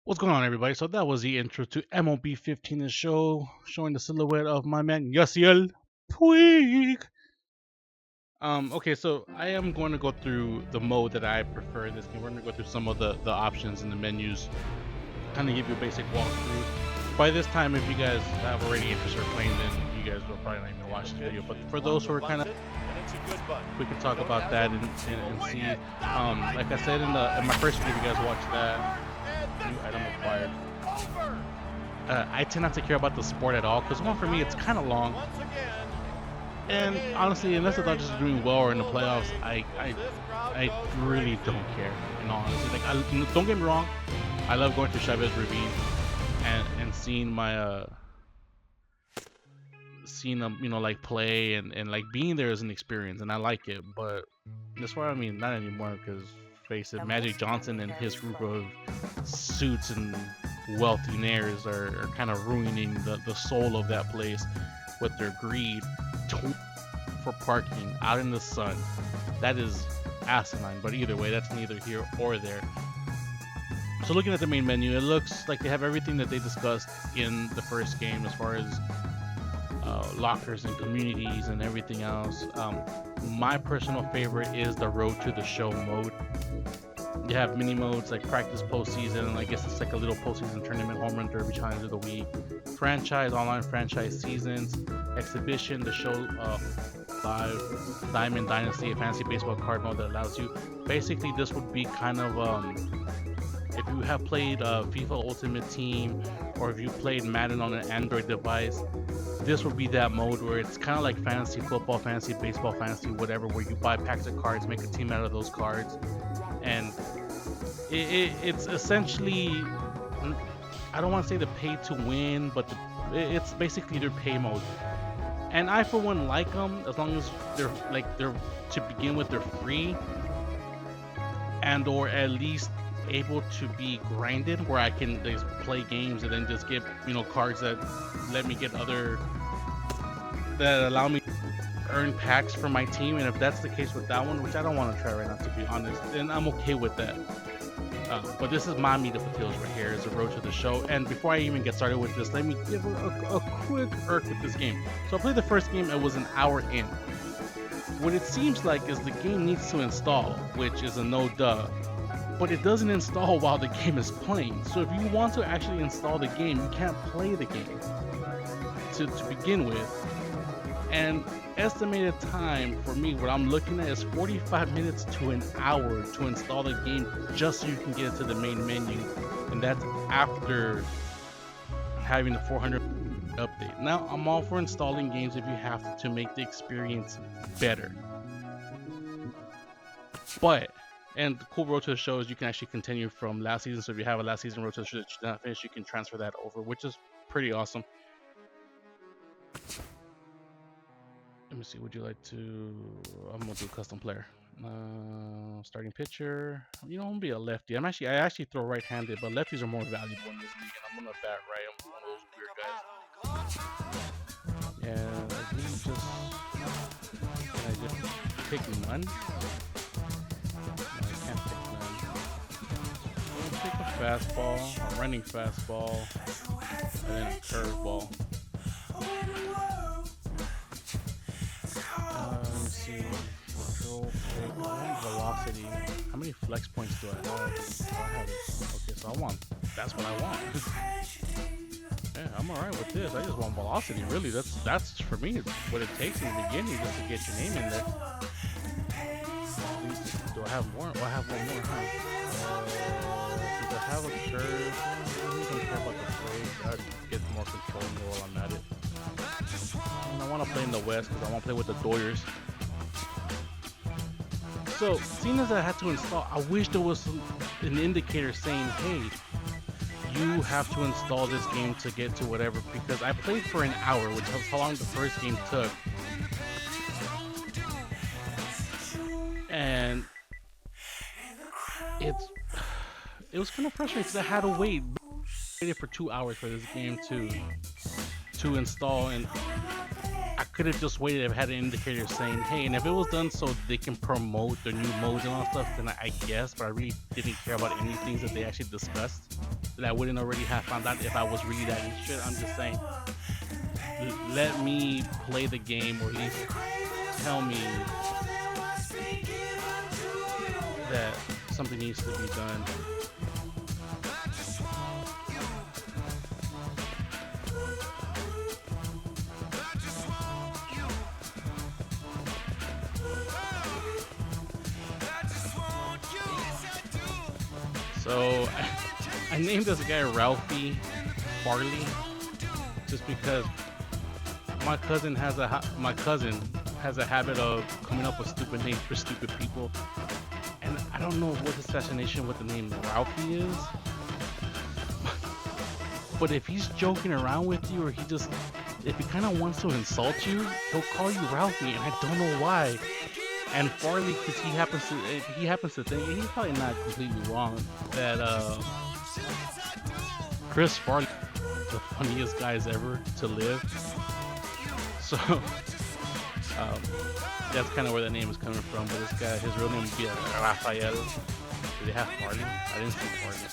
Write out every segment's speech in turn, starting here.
What's going on, everybody? So that was the intro to MLB 15, the show showing the silhouette of my man Yasiel Puig. Okay, so I am going to go through the mode that I prefer in this game. We're going to go through some of the options and the menus, kind of give you a basic walkthrough. By this time, if you guys have already interested in playing, then you guys will probably not even watch the video. But for those who are kind of, we can talk about that and see. Like I said in my first video, if you guys watched that, new item acquired. I tend not to care about the sport at all because one, for me, it's kind of long, and honestly, unless the Dodgers are doing well or in the playoffs, I really don't care. In all honesty, don't get me wrong, I love going to Chavez Ravine and seeing my seeing them, like play and like being there is an experience, and I like it. But that's why, I mean, not anymore, because face it, Magic Johnson and his group of suits and wealthianaires are kind of ruining the soul of that place with their greed for parking out in the sun. That is asinine, but either way, that's neither here or there. So looking at the main menu, it looks like they have everything that they discussed in the first game as far as lockers and communities and everything else. My personal favorite is the Road to the Show mode. You have mini modes like practice postseason, I guess it's like a little postseason tournament, home run derby, challenge of the week, franchise, online franchise seasons, exhibition, the show live, diamond dynasty, a fantasy baseball card mode that allows you. Basically, this would be kind of if you have played FIFA Ultimate Team, or if you played Madden on an Android device, this would be that mode where it's kind of like fantasy football, fantasy baseball, fantasy whatever, where you buy packs of cards, make a team out of those cards, and it's essentially, I don't want to say the pay to win, but it's basically their pay mode. And I, for one, like them as long as they're to begin with, they're free, and or at least able to be grinded, where I can just play games and then just get cards that let me get that allow me to earn packs for my team. And if that's the case with that one, which I don't want to try right now, to be honest, then I'm okay with that. But this is my meat and potatoes right here, is the Road to the Show. And before I even get started with this, let me give a quick irk with this game. So I played the first game, it was an hour in. What it seems like is the game needs to install, which is a no duh, but it doesn't install while the game is playing. So if you want to actually install the game, you can't play the game to begin with. And estimated time for me, what I'm looking at, is 45 minutes to an hour to install the game, just so you can get into the main menu, and that's after having the 400 update. Now, I'm all for installing games if you have to make the experience better. But, and the cool Road to the Show is you can actually continue from last season. So if you have a last season Road to the Show that you did not finish, you can transfer that over, which is pretty awesome. Let me see, would you like to, I'm gonna do custom player. Starting pitcher, I'm gonna be a lefty. I actually throw right-handed, but lefties are more valuable in this league, and I'm gonna bat right. I'm one of those weird guys. Yeah, can I just pick none? No, I can't pick none. I'm gonna pick a fastball, a running fastball, and then a curveball. Let me see. Control, velocity. How many flex points do I have? Okay, so that's what I want. Yeah, I'm alright with this. I just want velocity, really. That's for me, what it takes in the beginning, just to get your name in there. Do I have more? Oh, I have one more, huh? Do I have a curve? I don't care about the play. I'd get more control while I'm at it. And I want to play in the West because I want to play with the Doyers. So, seeing as I had to install, I wish there was an indicator saying, hey, you have to install this game to get to whatever, because I played for an hour, which was how long the first game took. And it was kind of frustrating because I had to wait for 2 hours for this game to install, and I could have just waited and had an indicator saying, hey, and if it was done so they can promote their new modes and all stuff, then I guess, but I really didn't care about any things that they actually discussed that I wouldn't already have found out if I was really that interested. I'm just saying, let me play the game, or at least tell me that something needs to be done. So I named this guy Ralphie Farley just because my cousin has a habit of coming up with stupid names for stupid people, and I don't know what his fascination with the name Ralphie is. But if he's joking around with you, or if he kind of wants to insult you, he'll call you Ralphie, and I don't know why. And Farley, because he happens to think, and he's probably not completely wrong, that Chris Farley is the funniest guys ever to live. So that's kind of where the name is coming from. But this guy, his real name would be Raphael. Do they have Farley? I didn't see Farley.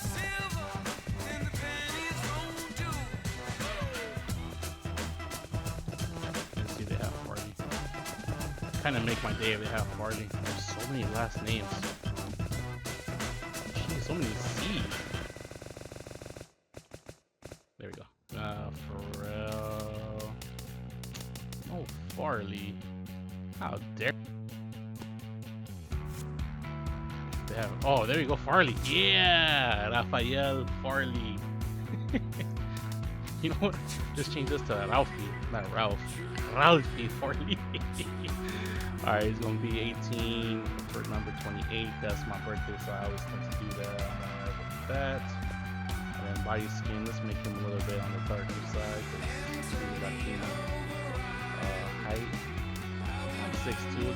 Kind of make my day if they have Farley. There's so many last names. Jeez, so many C's. There we go. Pharrell. Oh, Farley. How dare. They have, oh, there you go, Farley. Yeah, Raphael Farley. You know what? Just change this to Ralphie, not Ralph. Ralphie Farley. Alright, he's gonna be 18 for number 28. That's my birthday, so I always tend to do that. I'm gonna with that. And then body skin, let's make him a little bit on the darker side. Latino. Height, I'm 6'2".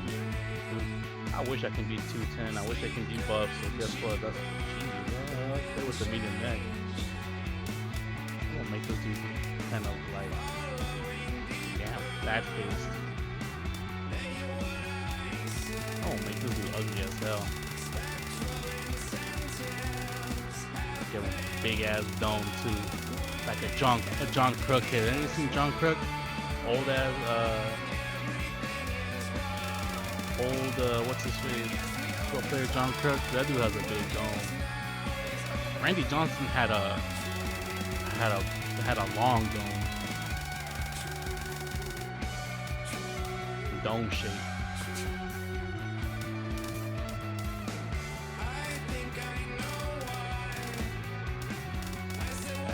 I wish I can be 210. I wish I can be buff. So guess what? That's cheesy. Play with the medium neck. I'm gonna make this dude kind of like, damn, flat faced. Oh, make this dude ugly as hell. Give him a big ass dome too, like a John Crook kid. Any seen John Crook? Old ass, what's his face? Pro player John Crook. That dude has a big dome. Randy Johnson had a long dome shape.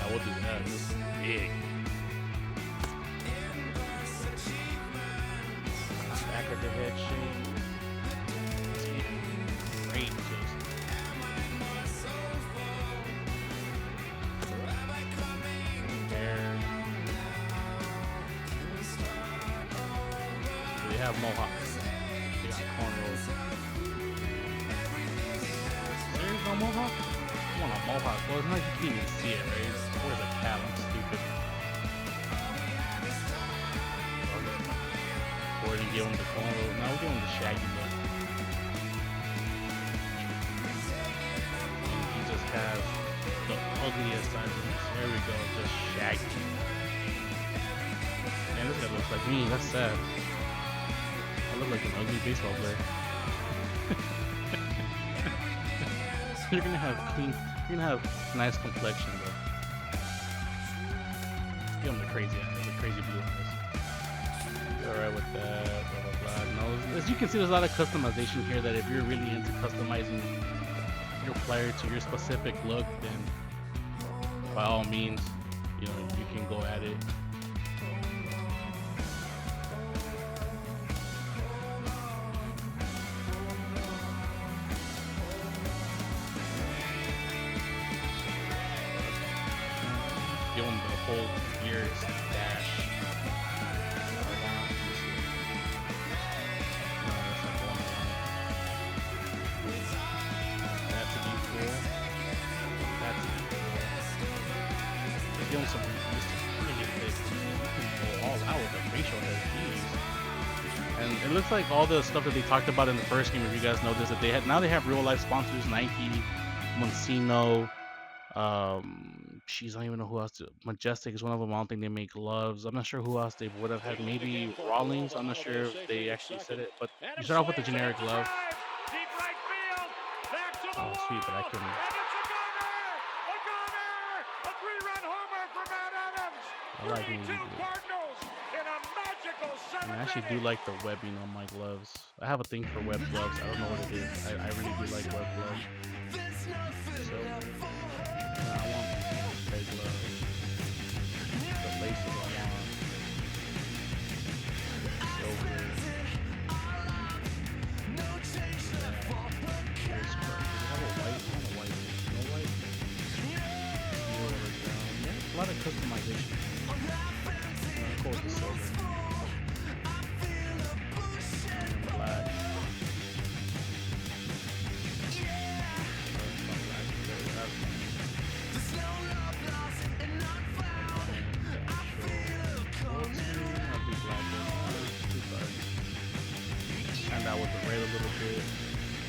We'll do that. This is big. Back of the head shape. Great. Hair. We have mohawks. We got cornrows. There's no mohawk? I want a mohawk. Well, it's not, you can't even see it, right? Where's the cat? I'm stupid. Or did you give him the cornrows? No, we'll give him the shaggy look. And he just has the ugliest eyes. There we go, just shaggy. Man, this guy looks like me. That's sad. I look like an ugly baseball player. You're gonna have nice complexion though. Give him the crazy eyes, the crazy blue eyes. Alright with that, blah blah blah. No, as you can see, there's a lot of customization here that if you're really into customizing your player to your specific look, then by all means, you know, you can go at it. Give him the whole gear dash. That to be cool. That to be cool. Give him some really big. You can go all out the facial hair. Jeez. And it looks like all the stuff that they talked about in the first game, if you guys noticed, that they have real life sponsors. Nike, Monsino, she's I don't even know who else. Majestic is one of them. I don't think they make gloves. I'm not sure who else they would have had. Maybe Rawlings. I'm not sure if they actually said it. But you start off with the generic glove. Oh, sweet, but I can. I like me. I actually do like the webbing on my gloves. I have a thing for web gloves. I don't know what it is. I really do like web gloves. So, I want fake gloves. The laces I want. Silver. Does it have a white? I want a white. No white? Yeah, a lot of customization. I'm cool with the silver. And that with the red a little bit.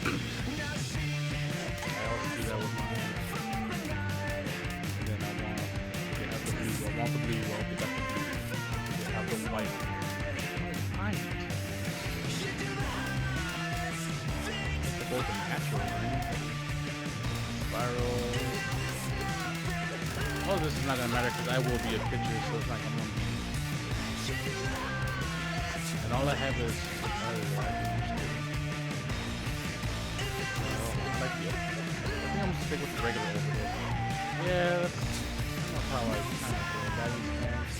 I also do that with mine. And then I want the blue. I want the blue. Well, we got the blue. We have the white. Fine. It's both natural, right? Spiral. Oh, this is not gonna matter because I will be a pitcher, so it's not gonna be. And all I have is I think I'm gonna stick with the regular overload. Yeah, that's how I kind of feel. Batting stance,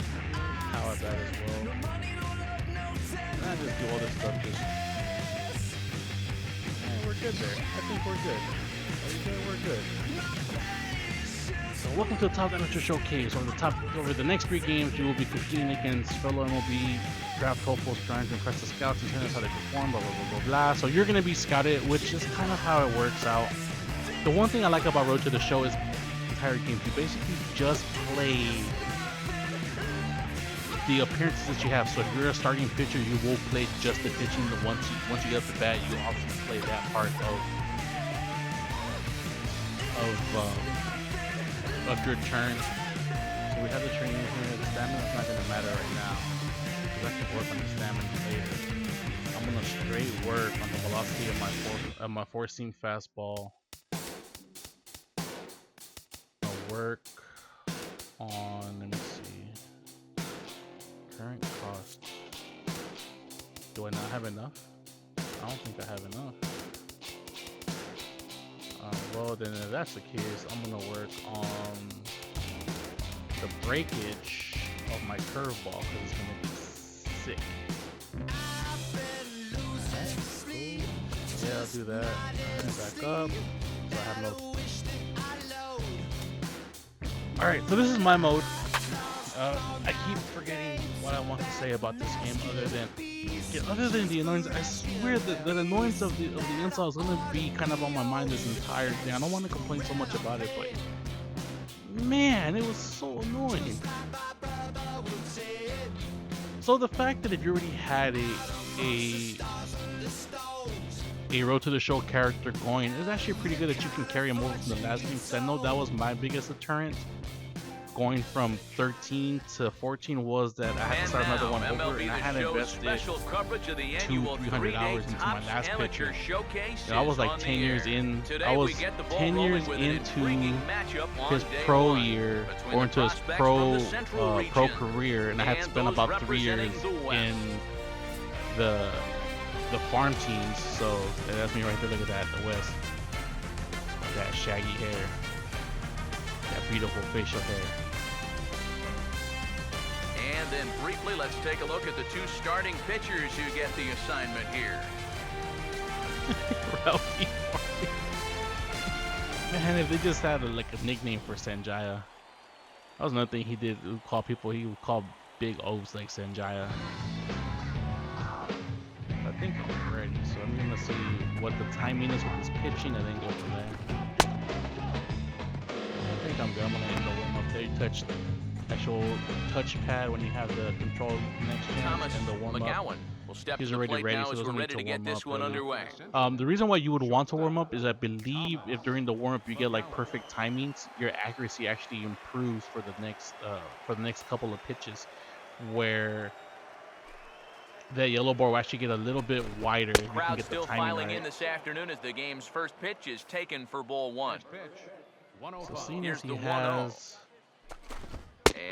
how I bat as well. And I just do all this stuff just. We're good there. I think we're good. We're good. So welcome to the Top Amateur Showcase. Over the next 3 games, you will be competing against fellow MLB draft hopefuls trying to impress the scouts and tell us how they perform, blah, blah, blah, blah, blah. So you're going to be scouted, which is kind of how it works out. The one thing I like about Road to the Show is the entire game. You basically just play the appearances that you have. So if you're a starting pitcher, you will play just the pitching. Once you get up to bat, you obviously play that part of your turn. So we have the training here. The stamina's not going to matter right now. I can work on the stamina later. I'm gonna straight work on the velocity of my four-seam fastball. I'll work on, let me see, current cost. Do I not have enough? I don't think I have enough. Well, then if that's the case, I'm gonna work on the breakage of my curveball because it's gonna be sick. Cool. Yeah, I'll do that. Back up. So I have no. Alright, so this is my mode. I keep forgetting what I want to say about this game other than the annoyance. I swear that the annoyance of the install is gonna be kind of on my mind this entire thing. I don't want to complain so much about it, but man, it was so annoying. So the fact that if you already had a Road to the Show character going is actually pretty good that you can carry him over from the last game. Because I know that was my biggest deterrent going from 13 to 14 was that I had to start another one over, and I had invested $200-300 into my last pitcher. I was like 10 years in. I was 10 years into his pro year or into his pro career, and I had spent about 3 years in the farm teams. So that's me right there. Look at that, the West. That shaggy hair, that beautiful facial hair. And then briefly, let's take a look at the 2 starting pitchers who get the assignment here. Ralphie. Man, if they just had a nickname for Sanjaya. That was another thing he did. He would call big O's like Sanjaya. I think I'm ready, so I'm gonna see what the timing is with this pitching and then go from there. I think I'm good. I'm gonna end the warm up. They touched actual touchpad when you have the control next gen Thomas and the warm up. McGowan will step He's to the already plate ready, now so as we're doesn't need ready to to get warm this up one really. underway. The reason why you would want to warm up is I believe if during the warm up you get like perfect timings, your accuracy actually improves for the next couple of pitches, where the yellow ball will actually get a little bit wider if you can Crowd get the still timing filing right. in this afternoon as the game's first pitch is taken for ball one. So seeing Here's as he the 1-0. has,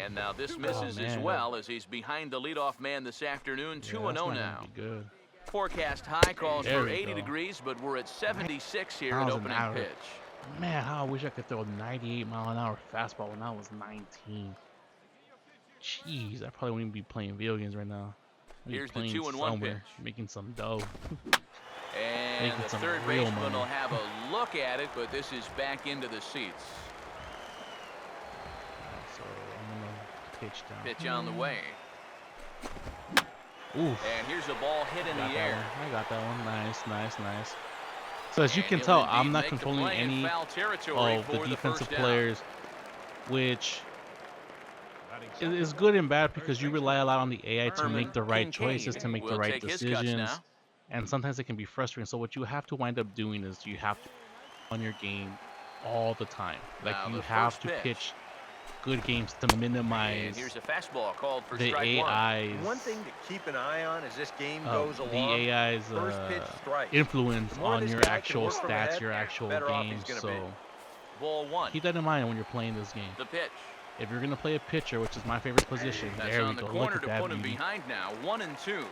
And now this misses as man. well as he's behind the leadoff man this afternoon. yeah, 2-0 that's not now. gonna be good. Forecast high calls There for we 80 go. degrees, but we're at 76 here at Miles an opening hour. pitch. Man, how I wish I could throw a 98-mile-an-hour fastball when I was 19. Jeez, I probably wouldn't be playing video games right now. I'd be Here's the playing 2-1 somewhere, pitch. making some dough. And Making the some third real baseman money. will have a look at it, but this is back into the seats. So I'm gonna pitch down. Pitch on the way. Oof. And here's a ball hit in the air. I got that one. Nice, nice, nice. So as you And can he'll tell, indeed I'm not make the controlling play in any foul territory of the for defensive first down. players, which is good and bad because you rely a lot on the AI to make the right choices, to make the Will right take his cuts decisions, now. and sometimes it can be frustrating. So what you have to wind up doing is you have to on your game all the time. Like Now you the have first to pitch. pitch good games to And minimize here's a fastball called for the strike one. AI's One thing to keep an eye on as this game goes the along. AI's First pitch strike. influence The more on this your guy can actual work from stats, ahead, your actual better off game. he's gonna So be. Ball one. keep that in mind when you're playing this game. The pitch. If you're gonna play a pitcher, which is my favorite position, That's there we on the go. Look corner at to that put him beauty. behind now. 1-2.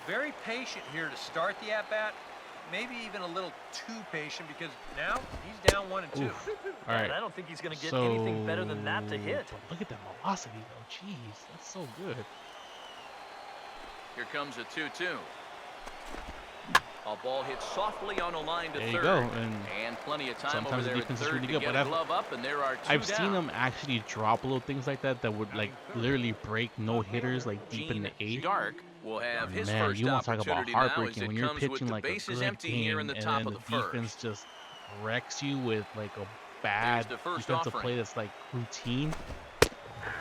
Very patient here to start the at-bat. Maybe even a little too patient because now he's down 1-2. Oof. All right. I don't think he's going to get So, anything better than that to hit. but look at that velocity, though. Jeez, that's so good. Here comes a 2-2. A ball hit softly on a line to There you third. go, And and plenty of time sometimes over the there at defense is third really to good, get but a glove up, and there are two I've down. seen them actually drop little things like that that would like literally break no hitters like deep in the eighth. Stark will have his Man, first you want to talk about opportunity now as heartbreaking it when you're comes with pitching the like a bases good empty game here in the and top then of the the first. defense just wrecks you with like a bad the first defensive offering. play that's like routine.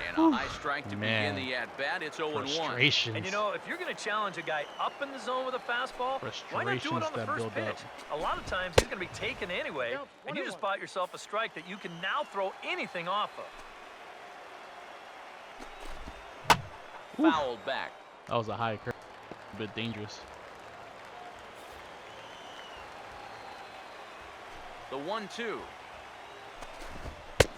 And a high strike to Man. begin the at-bat. It's 0-1. Frustrations. And you know, if you're going to challenge a guy up in the zone with a fastball, why not do it Frustrations on the that first build pitch? up. A lot of times he's going to be taken anyway, and you just bought yourself a strike that you can now throw anything off of. Oof. Fouled back. That was a high curve, a bit dangerous. The 1-2.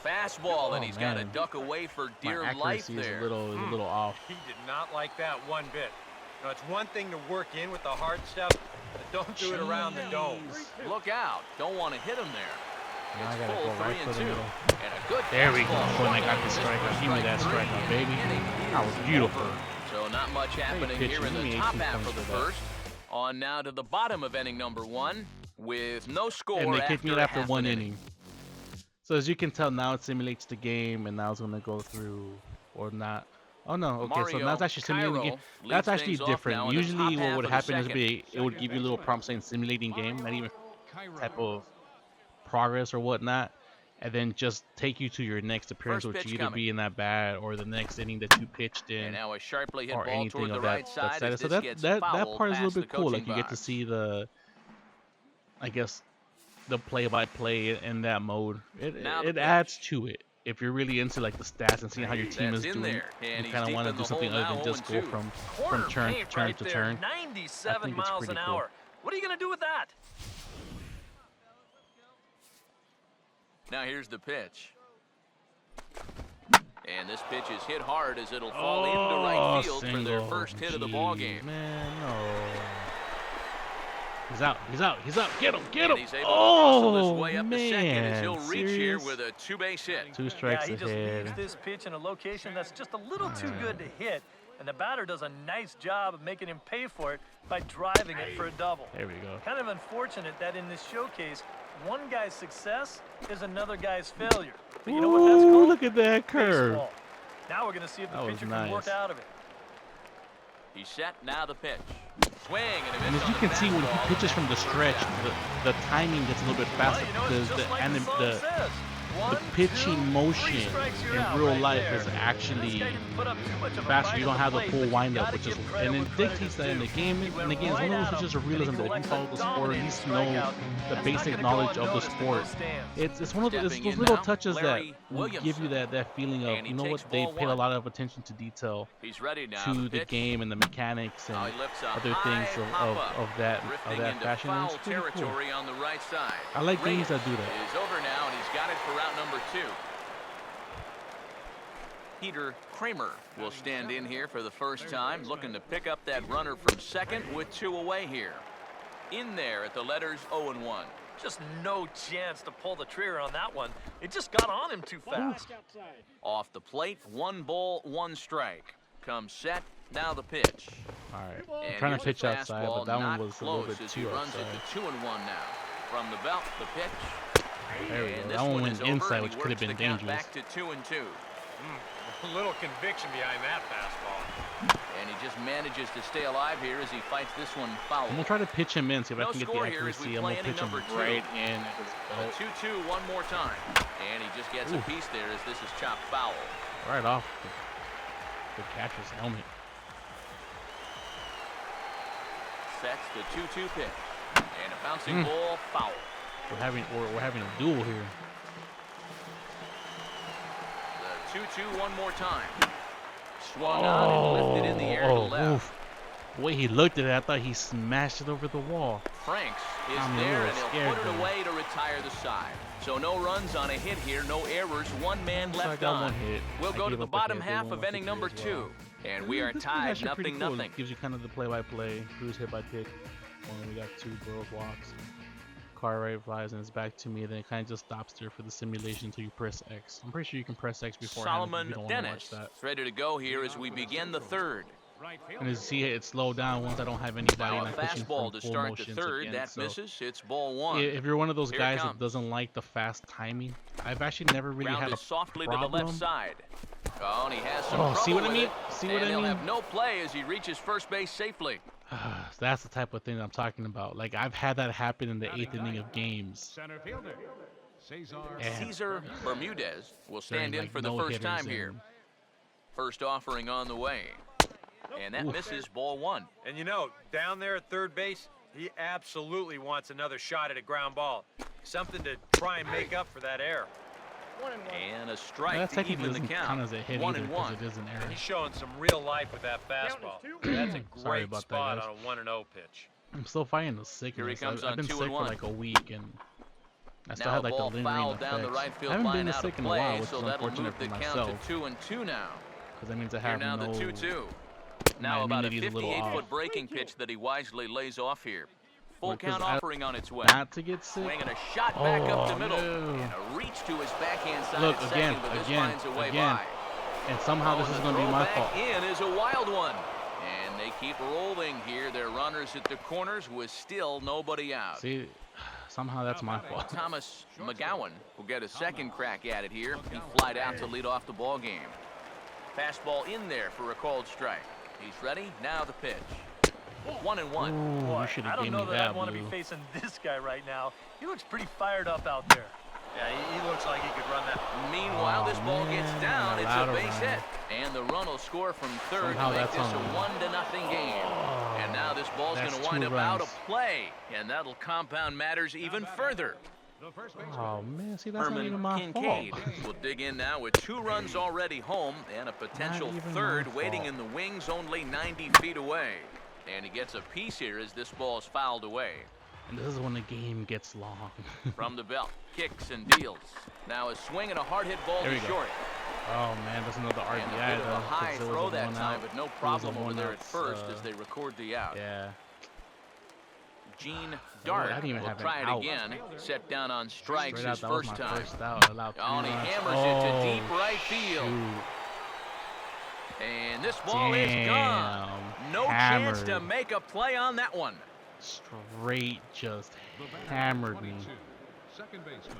Fastball, and he's got to man. duck away for My dear life accuracy is there. a little off. He did not like that one bit. Now, it's one thing to work in with the hard stuff, but don't do it around the dome. Look out. Don't want to hit him there. Now I It's gotta full go right 3 for and the 2. middle. And a good There we go. fastball When I swung got on the this strikeout, for give me that strike strikeout, three. baby. Inning That was is beautiful. over. So not much happening pitcher, here in give the me top 18 half points of the for that. first. On now to the bottom of inning number 1 with no score And they kicked me after half one an inning. So as you can tell, now it simulates the game, and now it's gonna go through or not. Oh no, okay, so now it's actually simulating the game. Cairo That's leads actually things off different. now in the Usually top what half would of the happen is second. it would give you a little prompt saying simulating game, not even type of progress or whatnot, and then just take you to your next appearance, First which pitch would either coming. be in that bat or the next inning that you pitched in. And now a sharply hit Or ball anything toward the of right that side status. as So this that gets that fouled part is a past little the bit cool. Like coaching you get to box. see the, I guess, the play-by-play in that mode. Now the It pitch. adds to it. If you're really into like the stats and seeing how your team That's is in doing, there, and you he's kind of deep want to in do the something hole other now, than just go 0-2. Corner from turn paint to turn right to there, turn. 97 think it's miles an pretty cool. hour. What are you going to do with that? Now here's the pitch. And this pitch is hit hard as it'll fall into right field for their single. first hit of the ball game. Man, no. He's out. He's out. He's out. Get him. Get And him. he's able to hustle his Oh way up to second as man. he'll reach here Serious? with a 2-base hit. 2 strikes Yeah, he just ahead. leaves this pitch in a location that's just a little too good to hit, and the batter does a nice job of making him pay for it by driving it for a double. There we go. Kind of unfortunate that in this showcase, one guy's success is another guy's failure. But you know what that's Ooh, called? look at that curve. Baseball. Now we're going to see if the That was pitcher can work nice. out of it. He's set, now the pitch. Swing and a And miss as on you the can see, when he fastball. pitches from the stretch, the timing gets a little bit Well, faster you know, because it's just like the song says. the pitching motion in real life is actually faster. You don't have the full windup, which is, and it dictates that in the game. And again, it's one of those features of realism that if you follow the sport, at least know the basic knowledge of the sport. It's one of those little touches that will give you that feeling of, you know what, they paid a lot of attention to detail to the game and the mechanics and other things of that fashion. And it's pretty cool. On the right side. I like games that do that. Is over now, and he's got it for route number 2. Peter Kramer will stand in here for the first time, looking to pick up that runner from second with 2 away here. In there at the letters 0-1. Just no chance to pull the trigger on that one. It just got on him too fast. Off the plate, 1 ball, 1 strike. Comes set, now the pitch. All right, I'm trying to pitch outside, but that one was a little bit too runs outside. it to 2-1 now. From the belt, the pitch. There we go. And That one went inside, which could have been dangerous. Back to 2-2. A little conviction behind that fastball. And he just manages to stay alive here as he fights this one foul. I'm gonna try to pitch him in, see if I No can get the score here as accuracy. we I'm play gonna inning pitch him number 2. right in at his belt. 2-2 one more time. And he just gets a piece there as this is chopped foul. Right off the catcher's helmet. Sets the 2-2 pitch. And a bouncing ball foul. We're having a duel here. The 2-2 one more time. Swung on and lifted in the air to left. Oof. The way he looked at it, I thought he smashed it over the wall. Franks is I'm a there, little and he'll scared, put it though. away to retire the side. So no runs on a hit here, no errors, 1 man So I left got on. one hit. We'll I go to gave the up a bottom hit. They half won of with inning the number as 2. well. And we are This is tied, actually pretty cool. nothing. It gives you kind of the play-by-play. Who's hit by pitch. When we got 2 girls walks. Car right flies and it's back to me. Then it kind of just stops there for the simulation until you press X. I'm pretty sure you can press X before Solomon you don't want to watch Dennis that. is ready to go here as we begin the 3rd. And as you see it slowed down once I don't have anybody Now and a I'm pushing fastball from to full start the motions 3rd. again. That So misses. It's ball 1. if you're one of those Here it guys comes. that doesn't like the fast timing, I've actually never really had Grounded a softly problem. to the left side. Oh, and he has some Oh, trouble see what I with mean? it. See what and I he'll mean? have no play as he reaches first base safely. That's the type of thing I'm talking about. Like, I've had that happen in the 8th inning of games. Center fielder, Cesar. And Cesar Bermudez will stand during, in like, for the no first time hitters here. and- First offering on the way. And that misses ball 1. And you know, down there at third base, he absolutely wants another shot at a ground ball. Something to try and make up for that error. And a strike That to technically even the doesn't count. count as a hit 1 either and because 1. it is an error. He's showing some real life with that fastball. That's a Sorry great about that, spot guys. on a 1-0 pitch. I'm still fighting the sickness. comes I've on been 2 sick and for 1. like a week, and I still Now had like the ball lingering fouled down the effects. right field I haven't line been out sick of in a play, while, which so is that'll unfortunate move for the count myself, to 2 and 2 now. because that means I Here have now no. the 2-2. my Now about a immunity's a little off. 58-foot breaking pitch that he wisely lays off here. Full Well, 'cause count I- offering on its way. Not to get sick. Swinging a shot back up the Oh, middle. no. And a reach to his backhand side Look, at again, second, but this again, finds a way again. by. And somehow this Oh, is the going to be my throw fault. back in is a wild one. And they keep rolling here. Their runners at the corners with still nobody out. See, somehow that's my fault. Thomas McGowan will get a second crack at it here. He flied out to lead off the ball game. Fastball in there for a called strike. He's ready. Now the pitch. 1 and 1. Ooh, Boy, you should I have don't gave know me that that, I'd want to be Blue. facing this guy right now. He looks pretty fired up out there. Yeah, he looks like he could run that. Meanwhile, Oh, this ball gets man, down. It's allowed a to base run. hit. And the run will score from third Somehow to make that's this a on. 1-0 game. And now this ball's going That's to wind 2 up out of runs. play. And that'll compound matters even further. The first baseman. Oh man, see that's not even Herman my Kincaid fault. will dig in now with 2 runs already home and a potential even third my waiting fault. in the wings only 90 feet away. And he gets a piece here as this ball is fouled away. And this is when the game gets long. From the belt, kicks and deals. Now a swing and a hard hit ball There to we go. short. Oh man, that's another And a RBI bit of though. a high 'cause it was throw a that 1 time, out. but no It was a problem over 1 there out, at first as they record the out. Yeah. Gene I Dart didn't even will have an try it out. again. Set down on strikes Straight out, his that was first my time. first out. Allowed 3 Oh, and he runs. hammers it to Oh, deep right field. shoot. And this ball is gone. Damn. No chance Hammered. to make a play on that one. Straight just The batter, hammered me. 22, second baseman.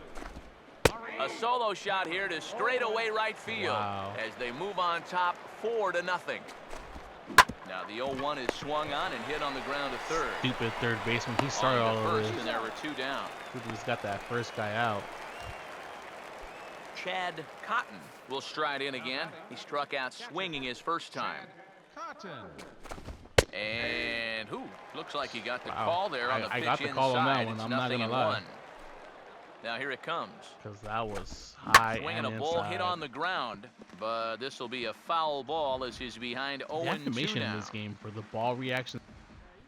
A solo shot here to straightaway right field Wow. as they move on top 4-0. Now the 0-1 is swung on and hit on the ground to third. Stupid third baseman. He started On all to of first, this. and there were 2 down. He's got that first guy out. Chad Cotton will stride in again. He struck out swinging his first time. Cotton. And looks like he got the Wow. call there on the I pitch got the inside. call on that one. It's I'm not 0-1. gonna lie. Now here it comes. Because that was high Swinging and a ball inside. hit on the ground, but this will be a foul ball as he's behind The 0-2 animation in now. this game for the ball reaction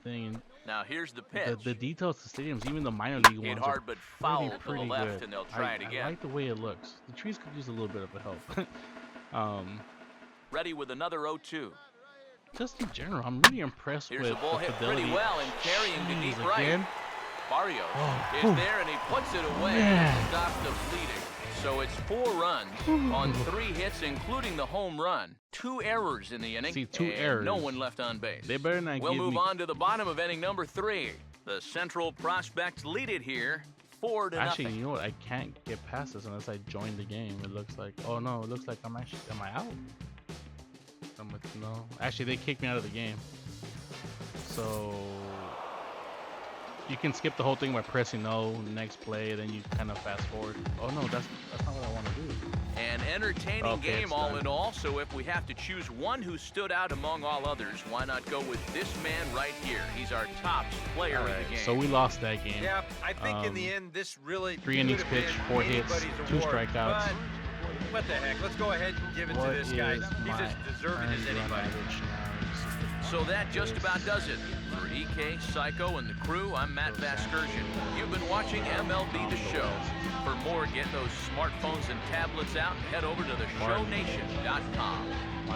thing. Now here's the pitch. The details to stadiums, even the minor league Hit ones, hard are but foul to the pretty left, good. and they'll try it I again. like the way it looks. The trees could use a little bit of a help. Ready with another 0-2. Just in general, I'm really impressed Here's with the ball hit fidelity. pretty well and carrying to deep Jeez, right. again? Barrios is whew. there and he puts it away Man. and stops the bleeding. So it's 4 runs on 3 hits, including the home run. 2 errors in the inning. See, 2 and errors. No one left on base. They better not We'll give move me. on to the bottom of inning number 3. The Central Prospects lead it here, 4-0. Actually, you know what? I can't get past this unless I join the game. It looks like. Oh no! It looks like am I out? No. Actually, they kicked me out of the game. So you can skip the whole thing by pressing no, next play, then you kind of fast forward. Oh no, that's not what I want to do. An entertaining Okay, game it's all done. in all, so if we have to choose one who stood out among all others, why not go with this man right here? He's our top player of the game. So we lost that game. Yeah, I think in the end, this really 3 innings could have pitched, been 4 hits, anybody's 2 award, strikeouts. But what the heck? Let's go ahead and give it What to this guy. is He's my as deserving as earned run anybody. average now? So that just about does it. For EK, Psycho, and the crew, I'm Matt Vasgersian. You've been watching MLB The Show. For more, get those smartphones and tablets out and head over to theshownation.com.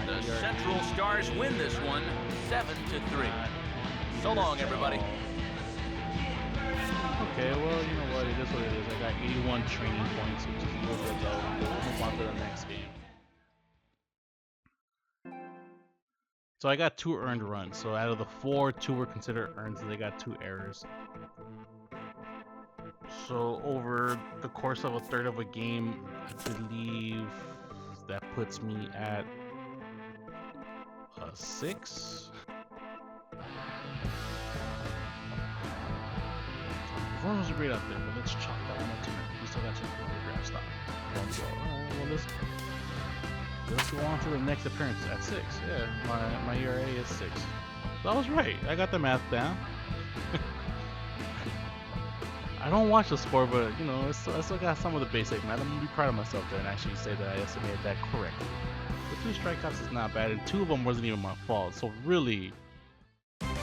The Central Stars win this one 7-3. So long, everybody. Okay, well, you know what? It is what it is. I got 81 training points, which is a little bit low. We'll move on to the next game. So I got 2 earned runs. So out of the 4, 2 were considered earned, so they got 2 errors. So over the course of a third of a game, I believe that puts me at a 6. Performance was great out there, but let's chalk that one up tonight. We still got some draft stock. Alright, well, let's go on to the next appearance at 6. Yeah, my ERA is 6. So I was right. I got the math down. I don't watch the sport, but you know, I still got some of the basic math. I'm gonna be proud of myself there and actually say that I estimated that correctly. The 2 strikeouts is not bad, and 2 of them wasn't even my fault. So really,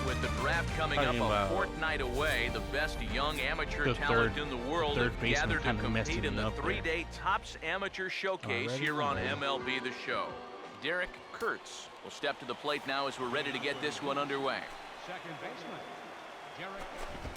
With the draft coming up Talking a about fortnight away, the best young amateur the talent third- in the world third have baseman gathered to kinda messed compete in me the up there. 3-day Topps Amateur Showcase Already? here on Yeah. MLB The Show. Derek Kurtz will step to the plate now as we're ready to get this one underway. Second baseman, Derek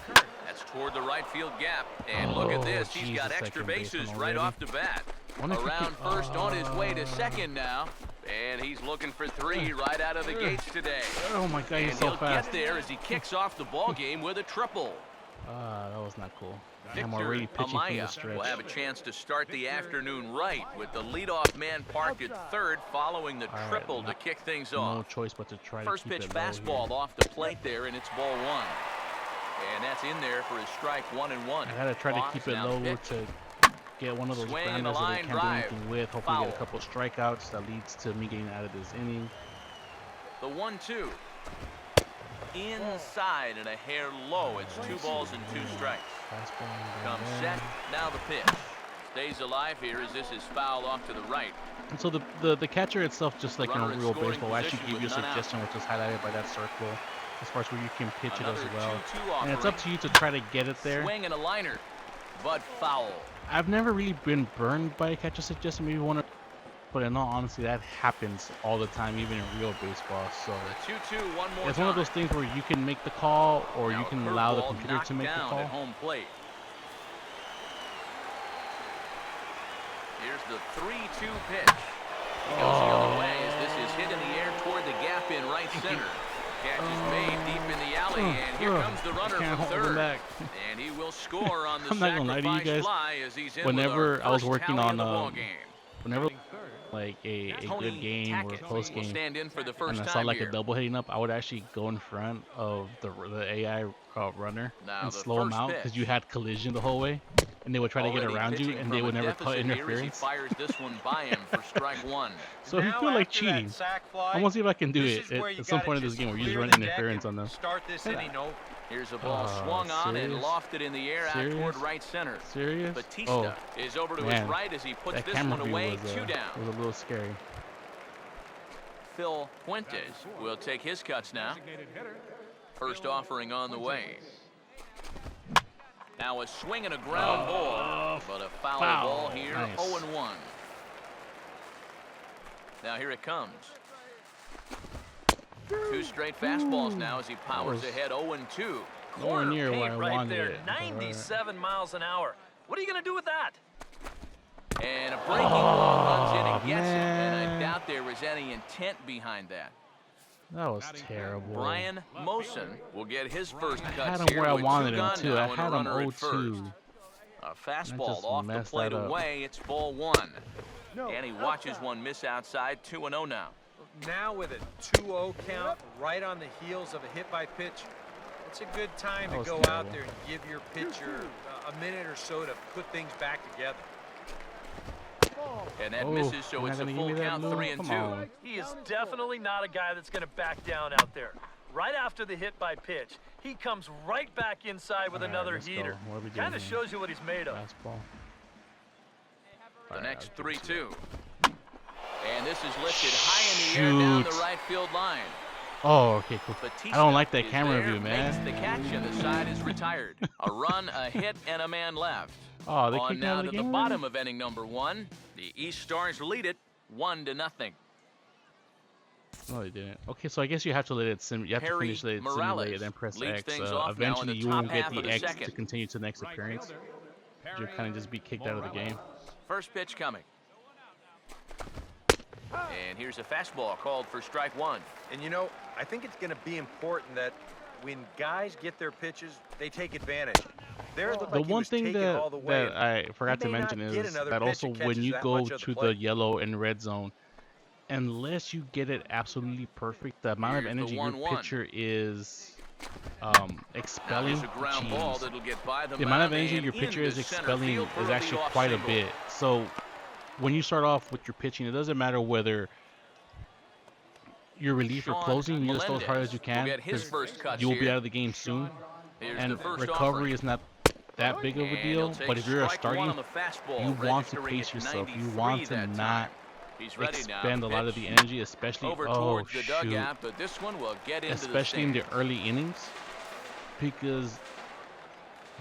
Kurt. That's toward the right field gap. And look at this. He's got Jesus, extra second baseman bases right already. off the bat. Wonder if he Around can- first on his way to second now. And he's looking for 3 right out of the gates today. oh my god, And he's so he'll fast. get there as he kicks off the ball game with a triple. That was not cool. I'm Victor already pitching from the Amaya stretch. will have a chance to start the afternoon right with the leadoff man parked at third following the All right, triple to not- kick things No off. choice but to try First to keep pitch it low fastball here. off the plate there, and it's ball 1. And that's in there for his strike 1-1. I gotta try to Fox keep it now low pitch. to get one of those Swing and a grounders that they line can't do drive. anything with. Hopefully get a Foul. couple strikeouts that leads to me getting out of this inning. The 1-2. Inside and a hair low. It's 2 balls and 2 strikes. Fastball and Comes down set. there. Now the pitch. Stays alive here as this is fouled off to the right. And so the catcher itself, just like in Runner a in real scoring baseball, will actually position give you a with none out. suggestion, which is highlighted by that circle, as far as where you can pitch it Another as well. 2-2 And it's up to you to try to get it there. Swing and a liner, but foul. I've never really been burned by a catcher suggestion, maybe one or, but in all honesty, that happens all the time, even in real baseball. So The 2-2 one more it's time. one of those things where you can make the call, or Now you a can allow the curveball computer knocked to make the down call. at home plate. Here's the 3-2 pitch. He goes the other way as this is hit in the air toward the gap in right center. Catch is made deep in the alley, and here comes the runner Can't from hold him third. back. And he will score on the I'm not gonna lie to you sacrifice guys. fly as he's in Whenever with our I was first working tally on in the ball game. whenever like a Tony good game or a Tackett close will game, stand in for the and first I saw time like here. a double hitting up, I would actually go in front of the AI runner Now and the slow them first out because you pitch. had collision the whole way, and they would try to get Already around you, pitching and from they would a never call deficit here as he interference. fires this one by him for strike one. So if you Now feel like after that cheating, sac fly, I'm gonna see if I can do this it is where you at some gotta point in this just game where you just clear run the deck interference and on them. Start this Hey. inning. No, Here's a ball swung on and serious? lofted in the air out Serious? toward right center. Serious? Batista is over to his man, right as he puts that this camera one view away, was, 2 down. was a little scary. Phil Fuentes will take his cuts now. Designated hitter. First offering on the way. Now a swing and a ground ball, but a foul ball here, Nice. 0-1. Now here it comes. 2 straight fastballs now as he powers was ahead, 0-2. Nowhere near Corner where I paint right wanted there, it. But, 97 miles an hour. What are you going to do with that? And a breaking ball runs in and gets it, and I man. doubt there was any intent behind that. that was terrible. Brian Mosen will get his first I had cuts him here where I with wanted 2 him gone too. now I and a had him runner at first. 0-2. A fastball just off the messed plate that up. away. It's ball 1. And he watches one miss outside, 2-0 now. now with a 2-0 count, right on the heels of a hit by pitch, it's a good time That to was go terrible. out there and give your pitcher a minute or so to put things back together. And that Oh, misses, so you're it's not a gonna give full me that count, move? 3-2. Come on. He is definitely not a guy that's going to back down out there. Right after the hit by pitch, he comes right back inside with All right, another let's go. heater. What are we doing Kind of here? shows you what he's made of. Fastball. The All right, next I'll give it to 3-2. And this is lifted high in the air down the Shoot. right field line. Oh, okay, cool. Batista I don't like that is camera there, view, makes man. the catch, and the side is retired. A run, a hit, and a man left. Oh, they On kicked now out of to the the game bottom of inning number 1. The East Stars lead it 1-0. No, they didn't. Okay, so I guess you have to let it sim. You have to Harry finish it, Morales simulate, then press leads X. things off now in Eventually, the you top won't get half of the the X second. to continue to the next Right appearance. fielder, You'll kind of just be kicked out of the game. First pitch coming. And here's a fastball called for strike 1. And you know, I think it's going to be important that when guys get their pitches, they take advantage. There, it looked The like he one was thing taking all the way. that I forgot to may not mention get is another that pitch also that when catches you that go much of the to the plate. yellow and red zone, unless you get it absolutely perfect, the amount of Here's the energy your 1-1. pitcher is Now expelling. here's a ground ball Jeez. that'll get by the The amount of mound energy and your pitcher into is center expelling field for is a actually leadoff quite a single. bit. So when you start off with your pitching, it doesn't matter whether your relief or Sean closing, you just throw as hard as you Melendez will can get his 'cause first cuts you will be here. out of the game soon. Here's And the first recovery offering. is not that big of a And deal, he'll take but if you're a strike starting, one on the fastball, you want to registering pace at yourself. You 93 want to that not time. He's ready now. expend a lot of Pitch the energy, especially over oh towards the shoot, dugout, but this one will get into especially in the the early innings, because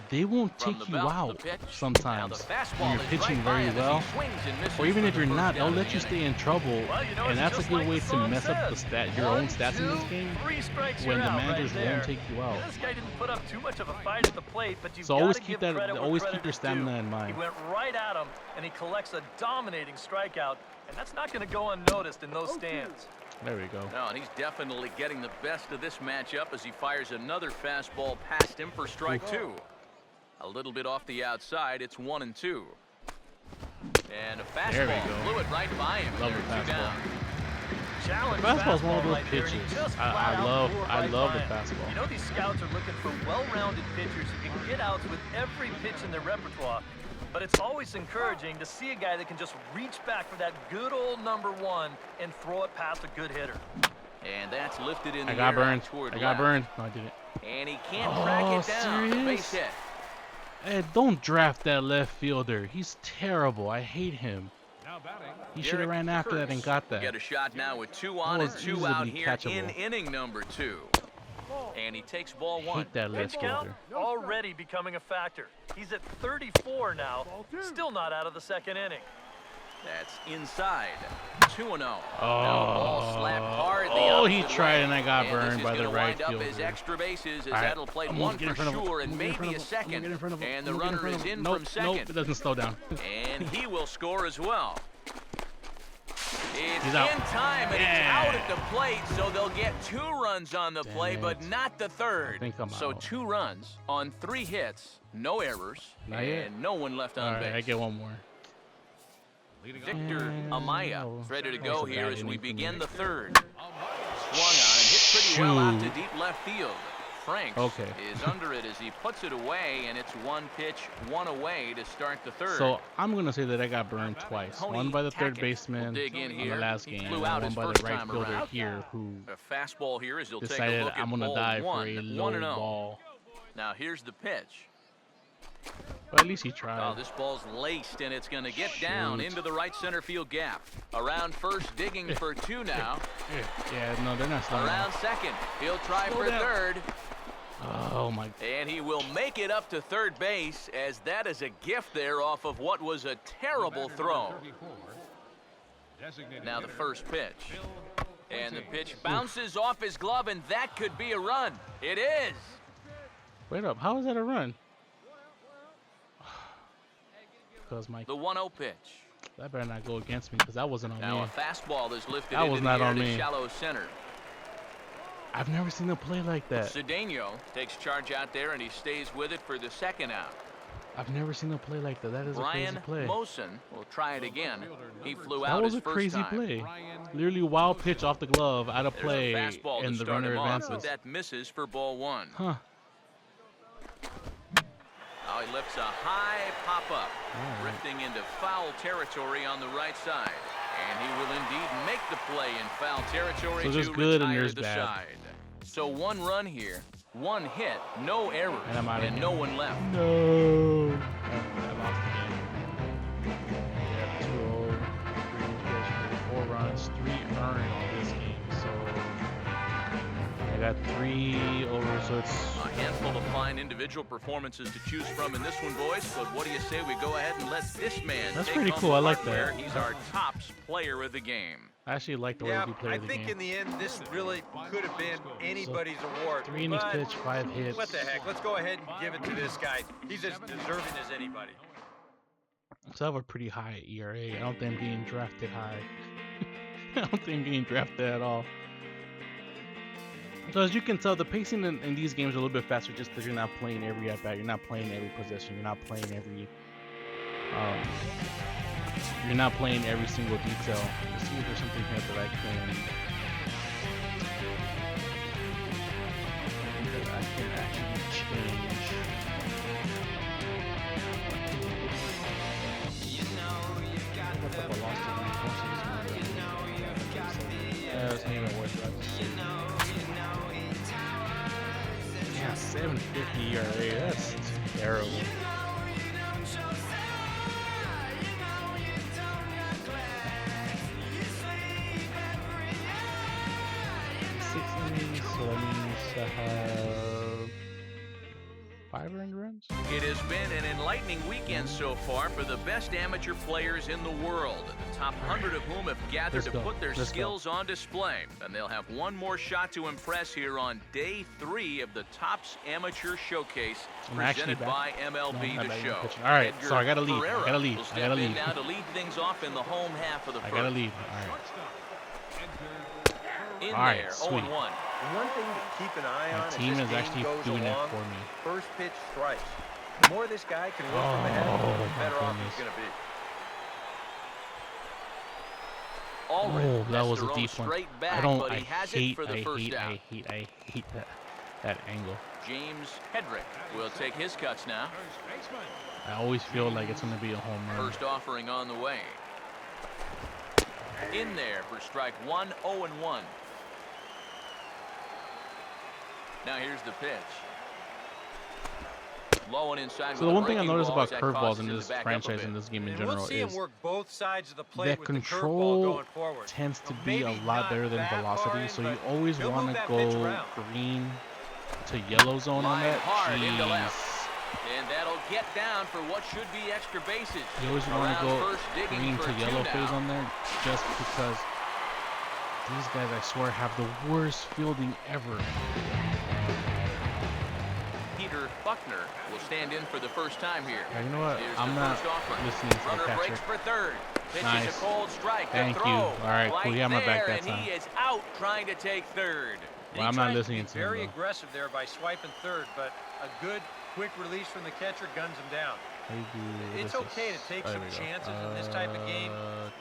they won't From take the you belt, out the pitch. sometimes Now the when fastball you're is pitching right by very him as he well. swings and misses Or even for if the you're first not, down they'll of let the you inning. stay in trouble, Well, you know, and it's that's a just good like way the to song mess up the says. your own 1, stats in this 2, game 3 strikes, when you're the out managers right there. won't take you out. This guy didn't put up too much of a fight at the plate, but you've So got always to keep give that, credit where always credit keep your is due. stamina in He mind. went right at him, and he collects a dominating strikeout, and that's not going to go unnoticed in those stands. There we go. No, and he's definitely getting the best of this matchup as he fires another fastball past him for strike 2. A little bit off the outside, it's 1-2. And a There we fastball go. blew it right by him. Love and the they're 2 fastball. down. Challenge Fastball's one of those right there, and he pitches. just I flat out love- blew it I right love by the him. fastball. You know, these scouts are looking for well-rounded pitchers who can get outs with every pitch in their repertoire. But it's always encouraging to see a guy that can just reach back for that good old number 1 and throw it past a good hitter. And that's lifted in the I got air burned. out toward I got left. burned. No, I didn't. And he can't track it down. serious? Base hit. Hey, don't draft that left fielder. He's terrible. I hate him. Now batting. He should have Derek ran after that and Kurtz got will that. Get a shot now with 2 on and was 2 out easily here in catchable. inning number 2. And he takes ball 1. Hate that left Pitch count fielder. already becoming a factor. He's at 34 now, still not out of the second inning. That's inside. 2-0. Now the ball slapped hard the Oh, he opposite tried way. and I got And burned this is by the gonna right wind up as fielder. extra bases as All right, that'll play I'm gonna 1 get in for front of him. sure I'm and gonna get in maybe a front of him. I'm gonna second. get in front of him. And the I'm gonna get runner in is front of in him. from Nope, second. nope, it doesn't slow down. And he will score as well. It's He's out. in time and Yeah. it's out at the plate, so they'll get 2 runs on the play, Damn but it. not the third. think I'm So out. 2 runs on 3 hits, no errors, Not and yet. no one left All on right, base. I get one more. Leading Victor off. Amaya is ready to That go was a here bad as we inning for me. begin the third. Swung on and hit pretty well out to Shoot. deep left field. Franks Okay. is under it as he puts it away, and it's one pitch, one away to start the third. So I'm gonna say that I got burned twice. Tony One by the third Tackett will baseman dig in on the here. last He game, flew and out one his by the first right time fielder around. here who A fastball here as he'll take a decided look at I'm gonna ball die one, for a 1-0. low ball. Now here's the pitch. But at least he Oh, tried. this ball's laced, and it's going to get down Shoot. into the right center field gap. Around first, digging for two now. Yeah, no, they're not slowing Around down. second, he'll try Slow for down. third. Oh my. And he will make it up to third base, as that is a gift there off of what was a terrible throw. Now the first pitch. And the pitch bounces off his glove, and that could be a run. It is. Wait up, how is that a run? Because my The 1-0 pitch. that better not go against me because that wasn't on Now me. a fastball is lifted That into was the not air on to me. shallow center. I've never seen him play like that. Cedeno takes charge out there, and he stays with it for the second out. I've never seen him play like that. That is a Brian crazy play. Mosen will try it again. He flew That out was his a first crazy time. play. Literally wild pitch off the glove, out of There's play, a fastball and to the start runner him off, but advances. that misses for ball one. Huh. Now he lifts a high pop-up, All right. drifting into foul territory on the right side. And he will indeed make the play in foul territory So there's to good and retire there's the bad. side. So one run here, one hit, no errors, And I'm outta and here. no one left. No. I lost the game. Yeah, 2-0, 3 pitch, 4 runs, 3 earned in this game. So I got 3 over, so it's A handful of fine individual performances to choose from in this one, boys. But what do you say we go ahead and let this man That's take pretty home cool. the I like hardware? that. He's our tops player of the game. I actually like the way Yeah, he played I the think game. in the end, this really could have been anybody's award. 3 innings but pitched, 5 hits. what the heck? Let's go ahead and give it to this guy. He's as deserving as anybody. So I have a pretty high ERA. I don't think I'm getting drafted high. I don't think I'm getting drafted at all. So as you can tell, the pacing in these games are a little bit faster just because you're not playing every at bat. You're not playing every possession. You're not playing every. You're not playing every single detail. Let's see if there's something here that I can actually change. It's not even worth it. Yeah, 750 ERA. That's terrible. Six innings, so that means I have 5 earned runs. It has been an enlightening weekend so far for the best amateur players in the world, the top 100 of whom have gathered to put their skills on display. And they'll have one more shot to impress here on day 3 of the Topps Amateur Showcase presented by MLB The Show. All right, Edgar so I gotta leave. Pereira I gotta leave. will I step gotta in leave. now to lead things off in the home half of the I first. gotta leave. All right. In All right, there, sweet. 0-1. One thing to keep an eye My on team as is this actually game goes doing it along, for me. first pitch strikes. The more this guy can work from the head, Oh, the my better off goodness. he's going to be. Allred Oh, that has was to a roam deep one. straight back, I don't. but I he has hate. it for the first out. I hate that angle. James Hedrick will take his cuts now. I always feel like it's gonna be a home run. First offering on the way. In there for strike 1, 0-1. Now here's the pitch. Low and inside. So the with a one thing I breaking noticed ball about as that curveballs causes in him to this back up a franchise, bit. in this game in And general, we'll see him is work both sides of the plate that with the curveball control going forward. tends to Now, be a maybe lot not better than that far velocity. in, So you but always he'll want move to that pitch go around. green to yellow zone on Line that. hard into left. Jeez. And that'll get down for what should be extra bases. You always want to Around go first, digging green for to two yellow now. phase on there, just because these guys, I swear, have the worst fielding ever. Peter Buckner will stand in for the first time here. Yeah, you know what? Here's I'm the not first offering. listening to the Runner catcher. breaks for third. Pitches Nice. a cold strike. Thank the throw. you. All right, cool. Right You got my back there, that and he time. is out trying to take third. Well, He I'm tried not to listening be to him, very though. aggressive there by swiping third, but a good quick release from the catcher guns him down. It's okay to take some chances in this type of game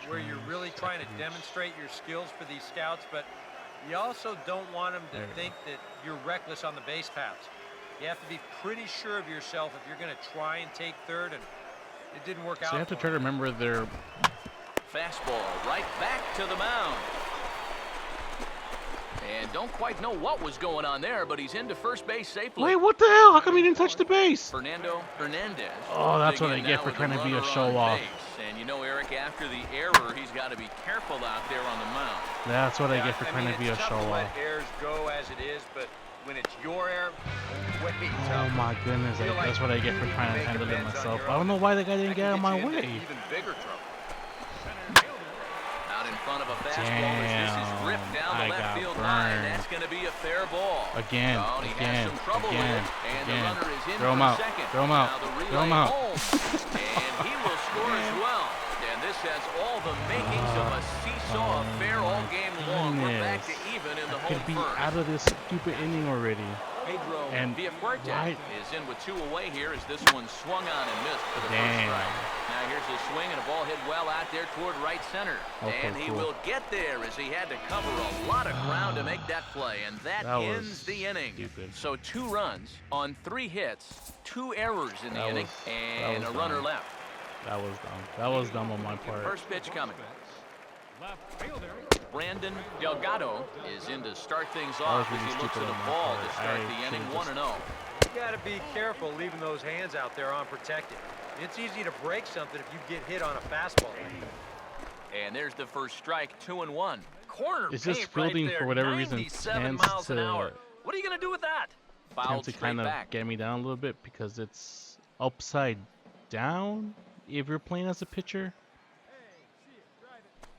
where you're really trying to demonstrate your skills for these scouts, but you also don't want them to think that you're reckless on the base paths. You have to be pretty sure of yourself if you're going to try and take third, and it didn't work out. So you have to try to remember their Fastball right back to the mound. And don't quite know what was going on there, but he's into first base safely. Wait, what the hell? How come he didn't touch the base? Fernando Hernandez. Oh, that's what I get for trying to be a show-off. And you know, Eric, after the error, he's got to be careful out there on the mound. That's what I get for trying to be a It's tough show-off. to let errors go as it is, but when it's your error, way Oh tough. my goodness, that's what I get for trying to handle it myself. I don't know why the guy didn't get out of my way. Even bigger trouble. Out in front of a fastball as this is ripped down the left field line. That's going to be a fair ball. Again, Oh, he has some trouble with it, and the runner is in Throw him for out. second. Throw him out. Now the Throw him relay out. home, and he will score as well. And this has all the makings of a seesaw affair all game long. We're back to even in the home Could be first. out of this stupid inning already. Pedro And Villafuerte right. is in with two away here as this one swung on and missed for the first Damn. strike. Now here's a swing and a ball hit well out there toward right center. Okay, and he cool. will get there as he had to cover a lot of ground to make that play. And that That was ends the inning. stupid. So 2 runs on 3 hits, 2 errors in the inning, and a was runner dumb. left. That was dumb. That was dumb on my part. First pitch coming. Left fielder. Brandon Delgado is in to start things was off really as he looks stupid at on a my ball part. to start I the inning should've 1-0. You got to be careful leaving those hands out there unprotected. It's easy to break something if you get hit on a fastball. And there's the first strike, 2-1. Corner It's just paint right fielding there, for whatever reason 97 tends miles an to- hour. What are you going to do with that? Tend Fouled to straight kind of back. get me down a little bit because it's upside down if you're playing as a pitcher.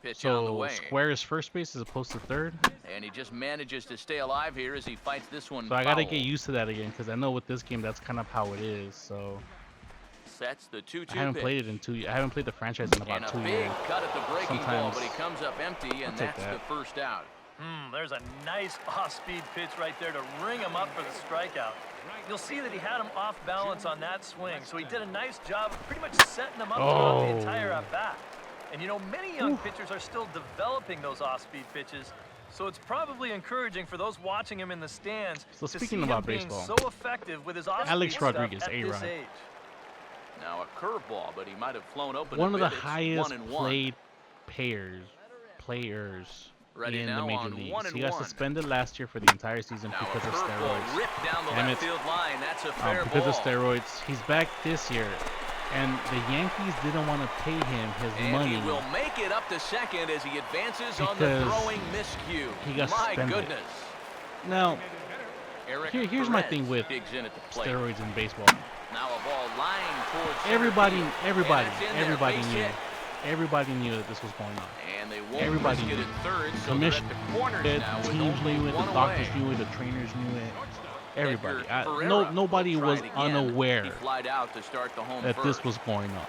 Pitch on the So way. square is first base as opposed to third. And he just manages to stay alive here as he fights this one So I gotta foul. get used to that again because I know with this game that's kind of how it is. So Sets the 2-2 I haven't pitch. played it in 2 years. I haven't played the franchise in And about a 2 big years. cut at the breaking ball, Sometimes but he comes up empty, and I'll take that's that. the first out. There's a nice off-speed pitch right there to ring him up for the strikeout. You'll see that he had him off balance on that swing, so he did a nice job of pretty much setting him up throughout the entire at-bat. And you know, many young pitchers are still developing those off-speed pitches, so it's probably encouraging for those watching him in the stands So to speaking see about him being baseball, so effective with his off-speed Alex stuff Rodriguez, at this A-Rod. age. Now a curveball, but he might have flown open one a of bit. the It's highest 1-1. played players Ready in now the major on leagues. He got 1-1. suspended last year for the entire season Now because a of curveball steroids. ripped down the Damn left it. field line. That's a fair Because of ball. steroids, he's back this year, and the Yankees didn't want to pay him his And money. he will make it up to second as he advances on the Because throwing miscue. he got My suspended. goodness. Now, Eric here's my Perez thing with digs in at the plate. steroids in baseball. Now a ball lying towards center Everybody field. And that's in there, everybody base knew. hit. Everybody knew that this was going on. And they won't Everybody risk it knew. at third, so they're Commission at the corners it, now the with teams only knew it, the one doctors away. knew it, the trainers knew it. Everybody. Edgar Ferreira Nobody will try was it again. unaware He flied out to start the home that first. this was going on.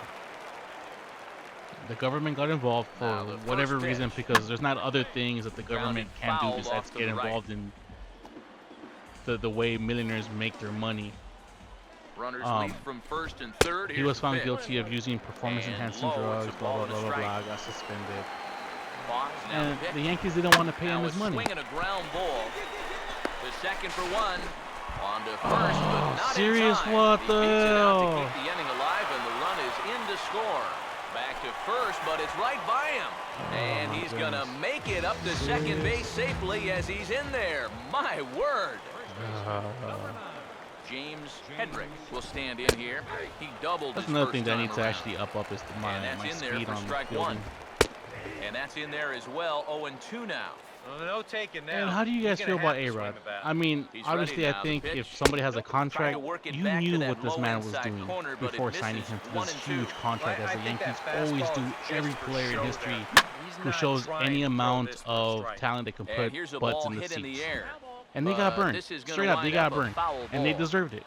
The government got involved for Now the whatever first reason pitch. because there's not other things that the government Grounded can foul do besides off to get the right. involved in the way millionaires make their money. Runners Um, lead from first and third. He Here's was the found pitch. guilty of using performance-enhancing And low, it's drugs, a blah, ball blah, and a blah, blah, strike. blah, got suspended. Fox now And pitch. the Yankees didn't want to pay him Now his a money. swing and a ground ball. The second for one. On to first, but not serious? in time. What He the beats it out to hell? keep the inning alive, and the run is in to score. Back to first, but it's right by him. And my he's going to goodness. make it up to second base safely as he's in there. My word. James Hedrick will stand in here. He doubled That's his another first thing that I time need to around. actually up is my And that's in there speed for on strike fielding. one. And that's in there as well, 0-2 now. Well, no taking now. And how do you guys He's feel gonna about have to swing A-Rod? the bat. I mean, He's obviously, ready I now, the think pitch. if somebody has a Trying to contract, work it you back to knew that what this low man was inside doing corner, but it before signing misses. him to 1 this and huge 2. contract, Well, as I the think Yankees that always fastball do is just every for player in show history there. He's who not shows trying any to throw amount this for of strike. talent they can And put here's a butts ball in the hit in the seats. air. And they got But burned. this is gonna Straight up, they wind got up a burned. foul And they ball. deserved it.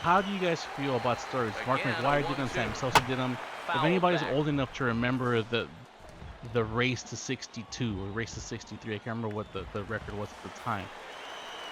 How do you guys feel about steroids? Mark Again, McGuire a did them, 1-2. Sam Sosa did them. If Foul anybody's back. old enough to remember the race to 62 or race to 63, I can't remember what the record was at the time.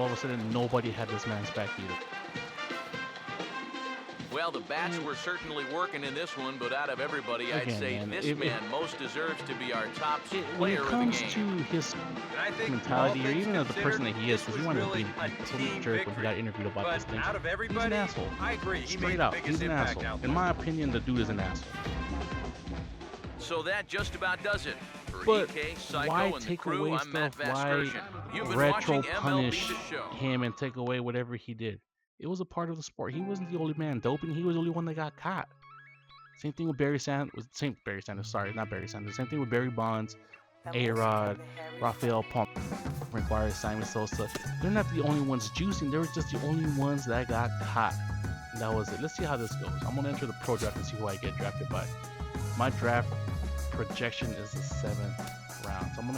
all of a sudden nobody had this man's back either. Well, the bats were certainly working in this one, but out of everybody, I'd say this man most deserves to be our top when it player of the comes game. to his And I think mentality, all or things even as the person that considered, he is, this because he was wanted to really be a a total team jerk when he got victory. interviewed about But this thing. out of He's an everybody, asshole. I agree. He Straight made the up, biggest he's an impact asshole. out In there. my opinion, the dude is an asshole. So that just about does it. For But EK, Psycho, why and the take crew, away I'm Matt stuff? Why Vaskersian. You've been retro watching MLB punish The Show. him and take away whatever he did? It was a part of the sport. He wasn't the only man doping. He was the only one that got caught. Same thing with Barry Sanders. Sorry, not Barry Sanders. Same thing with Barry Bonds, A-Rod, Rafael Palmeiro, Simon Sosa. They're not the only ones juicing. They were just the only ones that got caught. And that was it. Let's see how this goes. I'm gonna enter the pro draft and see who I get drafted by. My draft projection is the 7th round. So I'm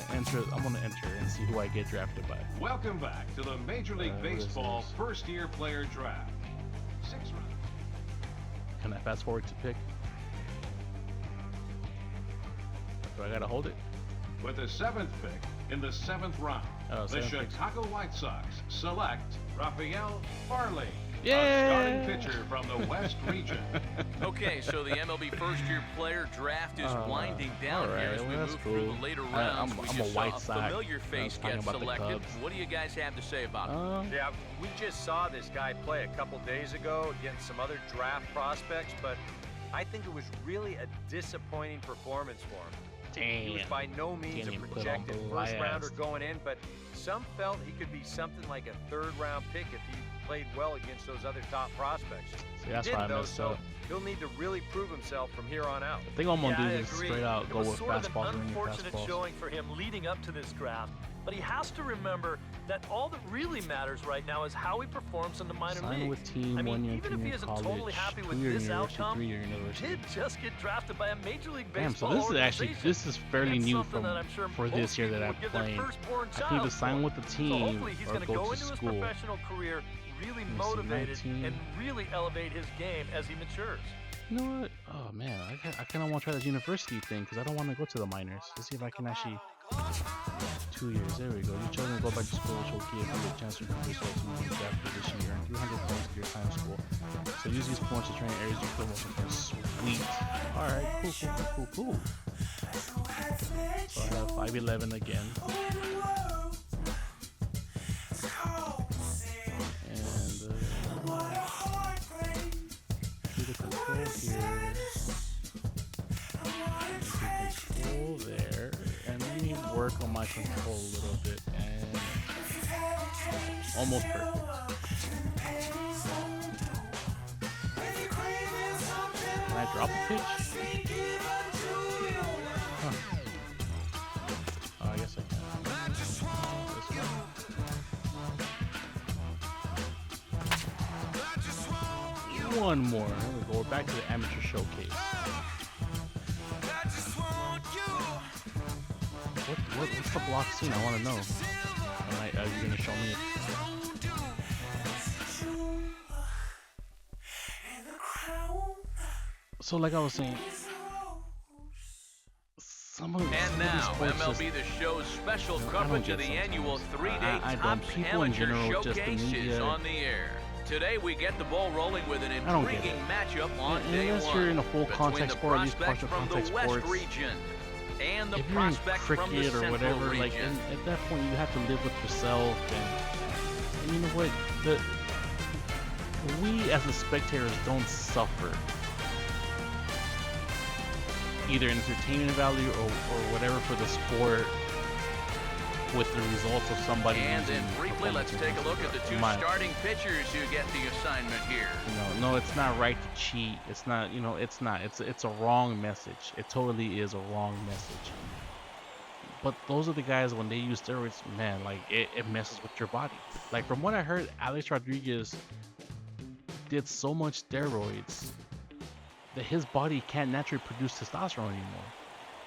gonna enter and see who I get drafted by. Welcome back to the Major League Baseball first-year player draft. 6 rounds. Can I fast forward to pick? Do I gotta hold it? With the 7th pick in the 7th round, Oh, the 7th pick. Chicago White Sox select Rafael Farley, Yeah! a starting pitcher from the West region. Okay, so the MLB first-year player draft is winding down all here right, as we well, that's move through cool. the later I'm rounds. We a just White saw a Sox. familiar face talking get about the selected. Cubs. What do you guys have to say about it? Yeah, we just saw this guy play a couple days ago against some other draft prospects, but I think it was really a disappointing performance for him. He was Damn. by no means Can't a even put projected on first rounder blast. going in, but some felt he could be something like a 3rd round pick if he played well against those other top prospects. See, that's he why I didn't, though, messed so up. he'll need to really prove himself from here on out. I think all I'm gonna Yeah, do I is agree. straight out It go was with sort of fastballs an and unfortunate fastballs. showing for him leading up to this draft, but he has to remember that all that really matters right now is how he performs in the minor Sign leagues. with team, I mean, 1 year, even 2 if he year isn't college, totally happy with 2 year this university, outcome, 3 year he university. did just get drafted by a Major League Damn, so Baseball this is actually organization. fairly That's new something that I'm sure for most this year that people I'm would give their playing. firstborn I can either child sign for. with the So team hopefully he's or going to go go to into his school. professional career really Let me see, motivated 19. and really elevate his game as he matures. You know what? Oh man, I kind of want to try this university thing because I don't want to go to the minors. Let's see if I can actually. 2 years. There we go. Your children go back to school, which will give you a chance to increase results in the draft position. You earn 300 points at your time in school. So use these points to train in areas you feel most interested. Sweet. All right. Cool. So I have 5'11" again. And do the control here. Control there, and let me work on my control a little bit, and almost perfect. Can I drop a pitch? Huh. Oh, I guess I can. This one. One more. There we go. We're back to the amateur showcase. What's the block scene? I want to know. Are you gonna show me it? So, like I was saying, some of And these now, sports MLB The Show's special I don't coverage get of the sometimes. annual 3-day I don't. Topps People in Amateur general, just the Showcase is media. on the air. Today, we get the ball rolling with an I don't get intriguing it. matchup on day Unless one you're in a full between contact the sport, at least prospects partial from the contact West sports. region and the If you're in prospects from the cricket or Central whatever, region. like at that point, you have to live with yourself. And you know what? We as the spectators don't suffer either entertainment value or whatever for the sport with the results of somebody. And then using briefly, let's take a look at the two My- starting pitchers who get the assignment here. No, it's not right to cheat. It's not, it's not. It's a wrong message. It totally is a wrong message. But those are the guys, when they use steroids, man, like it messes with your body. Like from what I heard, Alex Rodriguez did so much steroids that his body can't naturally produce testosterone anymore.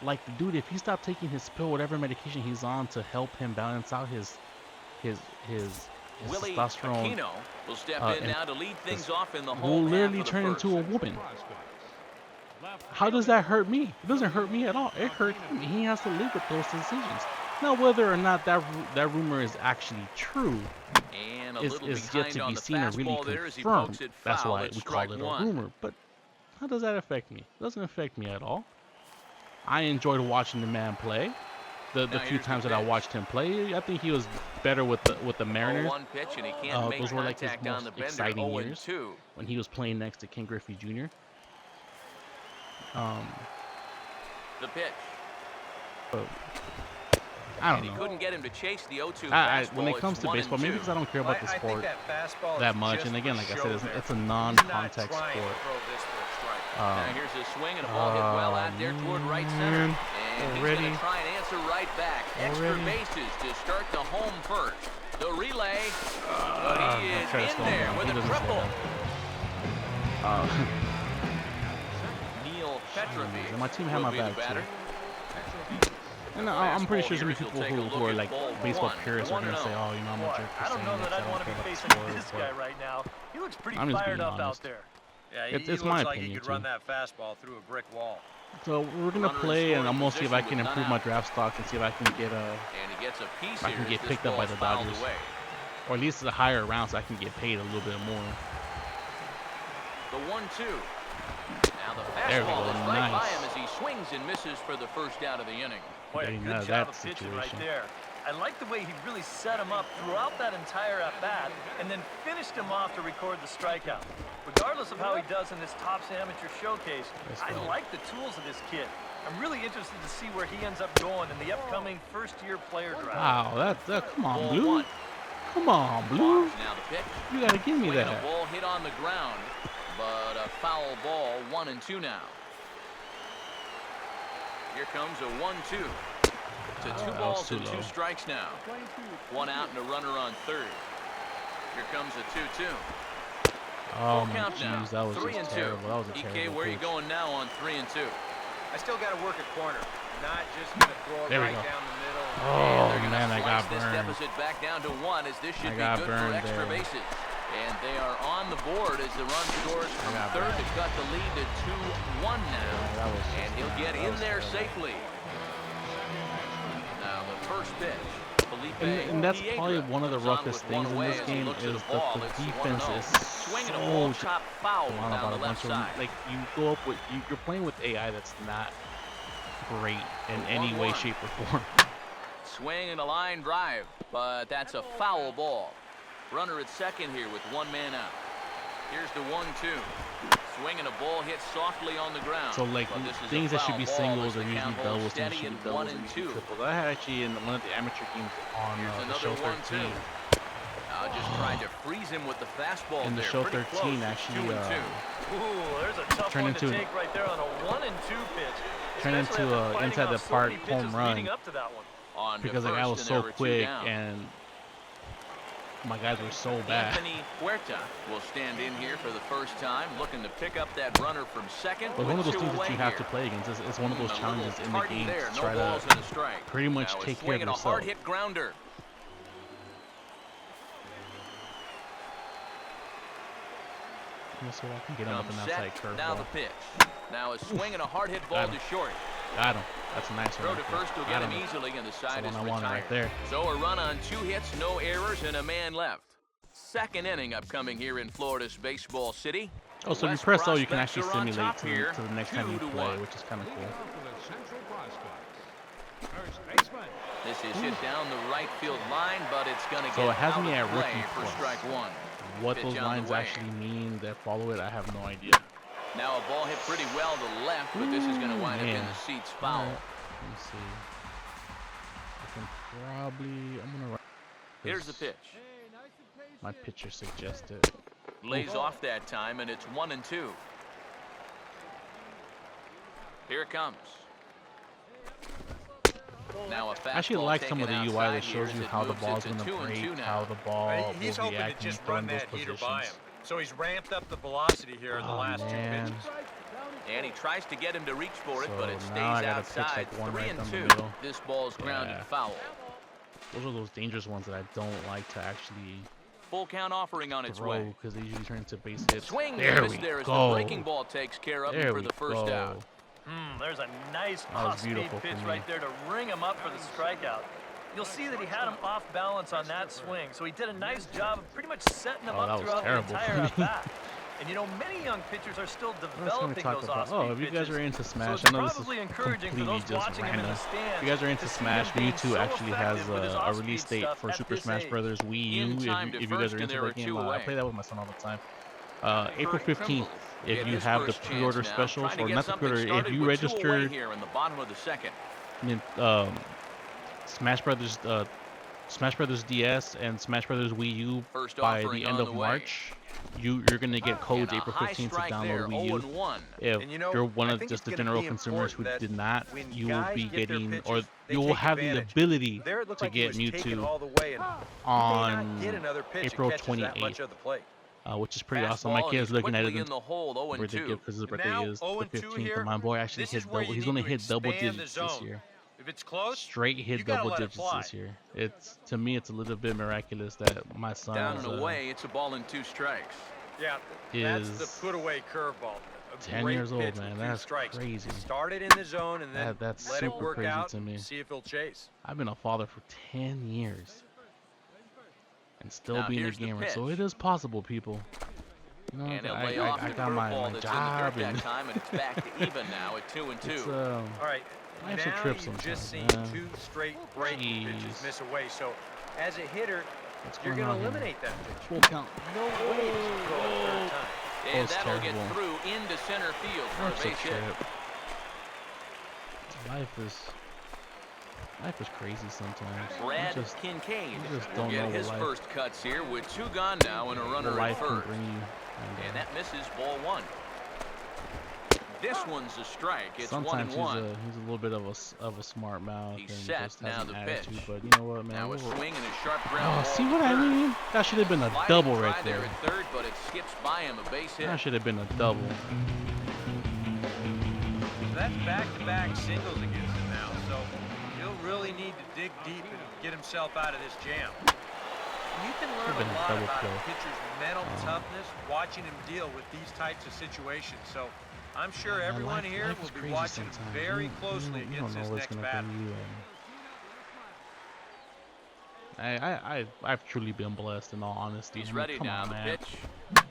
Like the dude, if he stopped taking his pill, whatever medication he's on to help him balance out his Willie testosterone, Aquino will step in and now to lead things this off in the will home half literally of the turn first. into a woman. How does that hurt me? It doesn't hurt me at all. It hurts him. He has to live with those decisions. Now, whether or not that rumor is actually true, And a is little yet to behind be on the seen or really fastball there as he confirmed. pokes it That's foul why at we call strike it a one. rumor. But how does that affect me? It doesn't affect me at all. I enjoyed watching the man play. The few times that I watched him play, I think he was better with the Mariners. 0-1 pitch, and he can't make Those were like his contact on most the bender. exciting years 0-2. when he was playing next to Ken Griffey Jr. The pitch. But I don't And he know. couldn't get him to chase the 0-2 When fastball. it comes It's to 1 baseball, and maybe 2. because I don't care about the I think sport that fastball that is much. just And again, for like I show said, there. it's a He's not non-contact trying to sport. throw this for a strike. Now here's a swing and a ball hit well out there toward right center. man. And he's Already? going to try and answer right back. Extra Already? bases to start the home first. The relay, but he is try to in slow him there down. with He a doesn't slow triple. down. Neil Petrovich And my team had will my be the back batter. too. And I'm pretty sure some people who are like baseball purists are gonna say, "Oh, you know, I'm a jerk for I don't saying know this. that I I'd don't want to care be about the facing sport." this guy right now. He looks pretty I'm just fired being up out honest. there. Yeah, It's he looks my like he opinion, could run too. that fastball through a brick wall. So we're gonna Runner in play, and scoring I'm gonna see if I position can with improve none my out. draft stock and see if I can get And he gets a piece I here can as get this picked up by ball's the fouled Dodgers. away. or at least a higher round, so I can get paid a little bit more. The 1-2. Now the There we fastball go, is right by nice. him as he swings and misses for the first out of the inning. Boy, a Getting out good of job that of pitching right situation. there. I like the way he really set him up throughout that entire at-bat and then finished him off to record the strikeout. Regardless of how he does in this Topps Amateur Showcase, I like the tools of this kid. I'm really interested to see where he ends up going in the upcoming first-year player draft. Wow, that come on, Ball Blue. one. Come on, Blue. Now the pitch. You gotta give me Swing and a that. ball hit on the ground, but a foul ball. 1-2 now. Here comes a 1-2. To two that was balls too and low. 2 strikes now. 1 out and a runner on third. Here comes a 2-2. Oh my Count now. jeez, that was 3 just and 2. terrible. That was a EK, terrible where are you pitch. going now on 3 and 2? I still got to work at corner. Not just going to throw it There we right go. down the middle. Oh They're gonna man, I got slice this burned. deficit back down to 1 as this should be got good for burned extra there. bases. And they are on the board as the run scores from got third burned. to cut the lead to 2-1 now. That was And just he'll bad. get That in was there terrible. safely. Now the first pitch. Felipe And that's Piedra probably one of the comes on roughest with one things in away this as he game looks at is the ball. that the It's defense 1-0. is Swinging a ball, so chop foul down down about the a left bunch of them. side. Like you go up with you're playing with AI that's not great in any way, 1-1. shape, or form. Swing and a line drive, but that's a foul ball. Runner at second here with 1 man out. Here's the 1-2. Swing and a ball hit softly on the ground. So like But this is a things that should foul be ball singles as the are usually count holds doubles, things steady should at be doubles, 1 and and usually 2. triples. I had actually in one of the amateur games on Here's the another show 1-2. 13. Just tried to freeze him with the fastball In the there. show Pretty 13 close. It's actually, 2 and 2. Ooh, there's a tough Turned one to into- take right there on a 1 and 2 pitch. Turned Especially into after a fighting inside off the so park many home pitches run. leading up to that one. On to Because the guy first, was and so there were 2 quick down. and my guys were so bad. Anthony Huerta will stand in here for the first time, looking to pick up that runner from second. But one of with those 2 things that you away have to here. play against. It's one of those A challenges little in the tardy game there. to No try balls to and a strike. pretty much Now a take care swing of and a yourself. hard hit grounder. Let's see if I can get him with Comes an outside set. Now the curveball. pitch. Now a swing and a hard hit ball Got to him. short. Got him. That's a nice Throw one. to right there. first will Got get him him. easily, and the side That's is the one I wanted retired. right there. So a run on 2 hits, no errors, and a man left. Second inning upcoming here in Florida's Baseball City. Oh, so if you West press O, you can prospects actually are on simulate top here, to the next time you 2-1. play, which is kind of cool. For the Central Prospects. First baseman. This is hit down the right field line, but it's going to So get it has out me of at play rookie for plus. strike 1. What Pitch those on the lines way. actually mean that follow it, I have no idea. Now a ball hit pretty well to the left, but this is going to wind up in man. the seats foul. Alright, let me see. I can probably. I'm gonna. Here's the pitch. My pitcher suggested. Lays off that time, and it's 1-2. Here it comes. Now a fastball I actually like some of the taken UI outside that shows here you as how it the moves ball's it going to 2-2 break, now. how the ball He's will hoping react to when you just throw in run those that heater by him. positions. So he's ramped up the velocity here in the Oh, last 2 man. pitches. And he tries to get him to reach for it, So but it stays now I gotta pitch outside. like one right down the 3-2. middle. This ball's grounded Yeah. foul. Those are those dangerous ones that I don't like to actually Full count offering on its throw way. because they usually turn into base hits. Swing There and we miss there as the go. breaking ball takes care of him There for we the first go. out. There's a nice That was off-speed beautiful pitch for me. right there to ring him up for the strikeout. you'll see that he had him off balance on that swing. So he did a nice job of pretty much setting him up throughout the entire at-bat. And you know, many young pitchers are still developing those off-speed if you guys are into Smash, so I know this is completely just random. If you guys are into Smash, Mewtwo actually has a release date for Super Smash Brothers Wii U. If you guys are into that game, I play that with my son all the time. April 15th, if you have the pre-order specials, or not the pre-order, if you registered here in the bottom of the second. Smash Brothers DS and Smash Brothers Wii U by the end of March, you're gonna get codes April 15th to download Wii U. If you're one of just the general consumers who did not, you will be getting, or you will have the ability to get Mewtwo on April 28th. Which is pretty awesome. My kid is looking at it in the birthday gift because his birthday is the 15th. And my boy actually hit double. He's gonna hit double digits this year. If it's close, straight hit double digits this year. It's, to me, it's a little bit miraculous that my son down and away. It's a ball and 2 strikes. Yeah, that's the put away curveball. 10 years old, man. That's crazy. Started in the zone and then that's let it super work crazy out to me. See if he'll chase. I've been a father for 10 years and still being a gamer, so it is possible, people. You know, I got my job and time, and it's back to even now at 2-2. All right. Life's a now trip you've sometimes, just seen man. 2 straight breaking pitches miss away. So as a hitter, you're going to eliminate that pitch. Full count. No way to throw it a third time. And that'll get through into center field for a base hit. Life is crazy sometimes. Brad Kincaid will get his first cuts here with 2 gone now and a runner at first. And that misses ball 1. This one's a strike. It's sometimes 1-1. He's a little bit of a smart mouth. He's and set just now has the an pitch. attitude, but you know what, man? Now a swing and a sharp ground. Oh, see what I mean? That should have been a double right there. At third, but it skips by him, a base hit. That should have been a double. So that's back-to-back singles against him now. So he'll really need to dig deep and get himself out of this jam. You can learn a lot about a pitcher's mental toughness watching him deal with these types of situations. So I'm sure everyone here will be watching very closely against this next batter. I've truly been blessed, in all honesty. He's ready now. The pitch. Pretty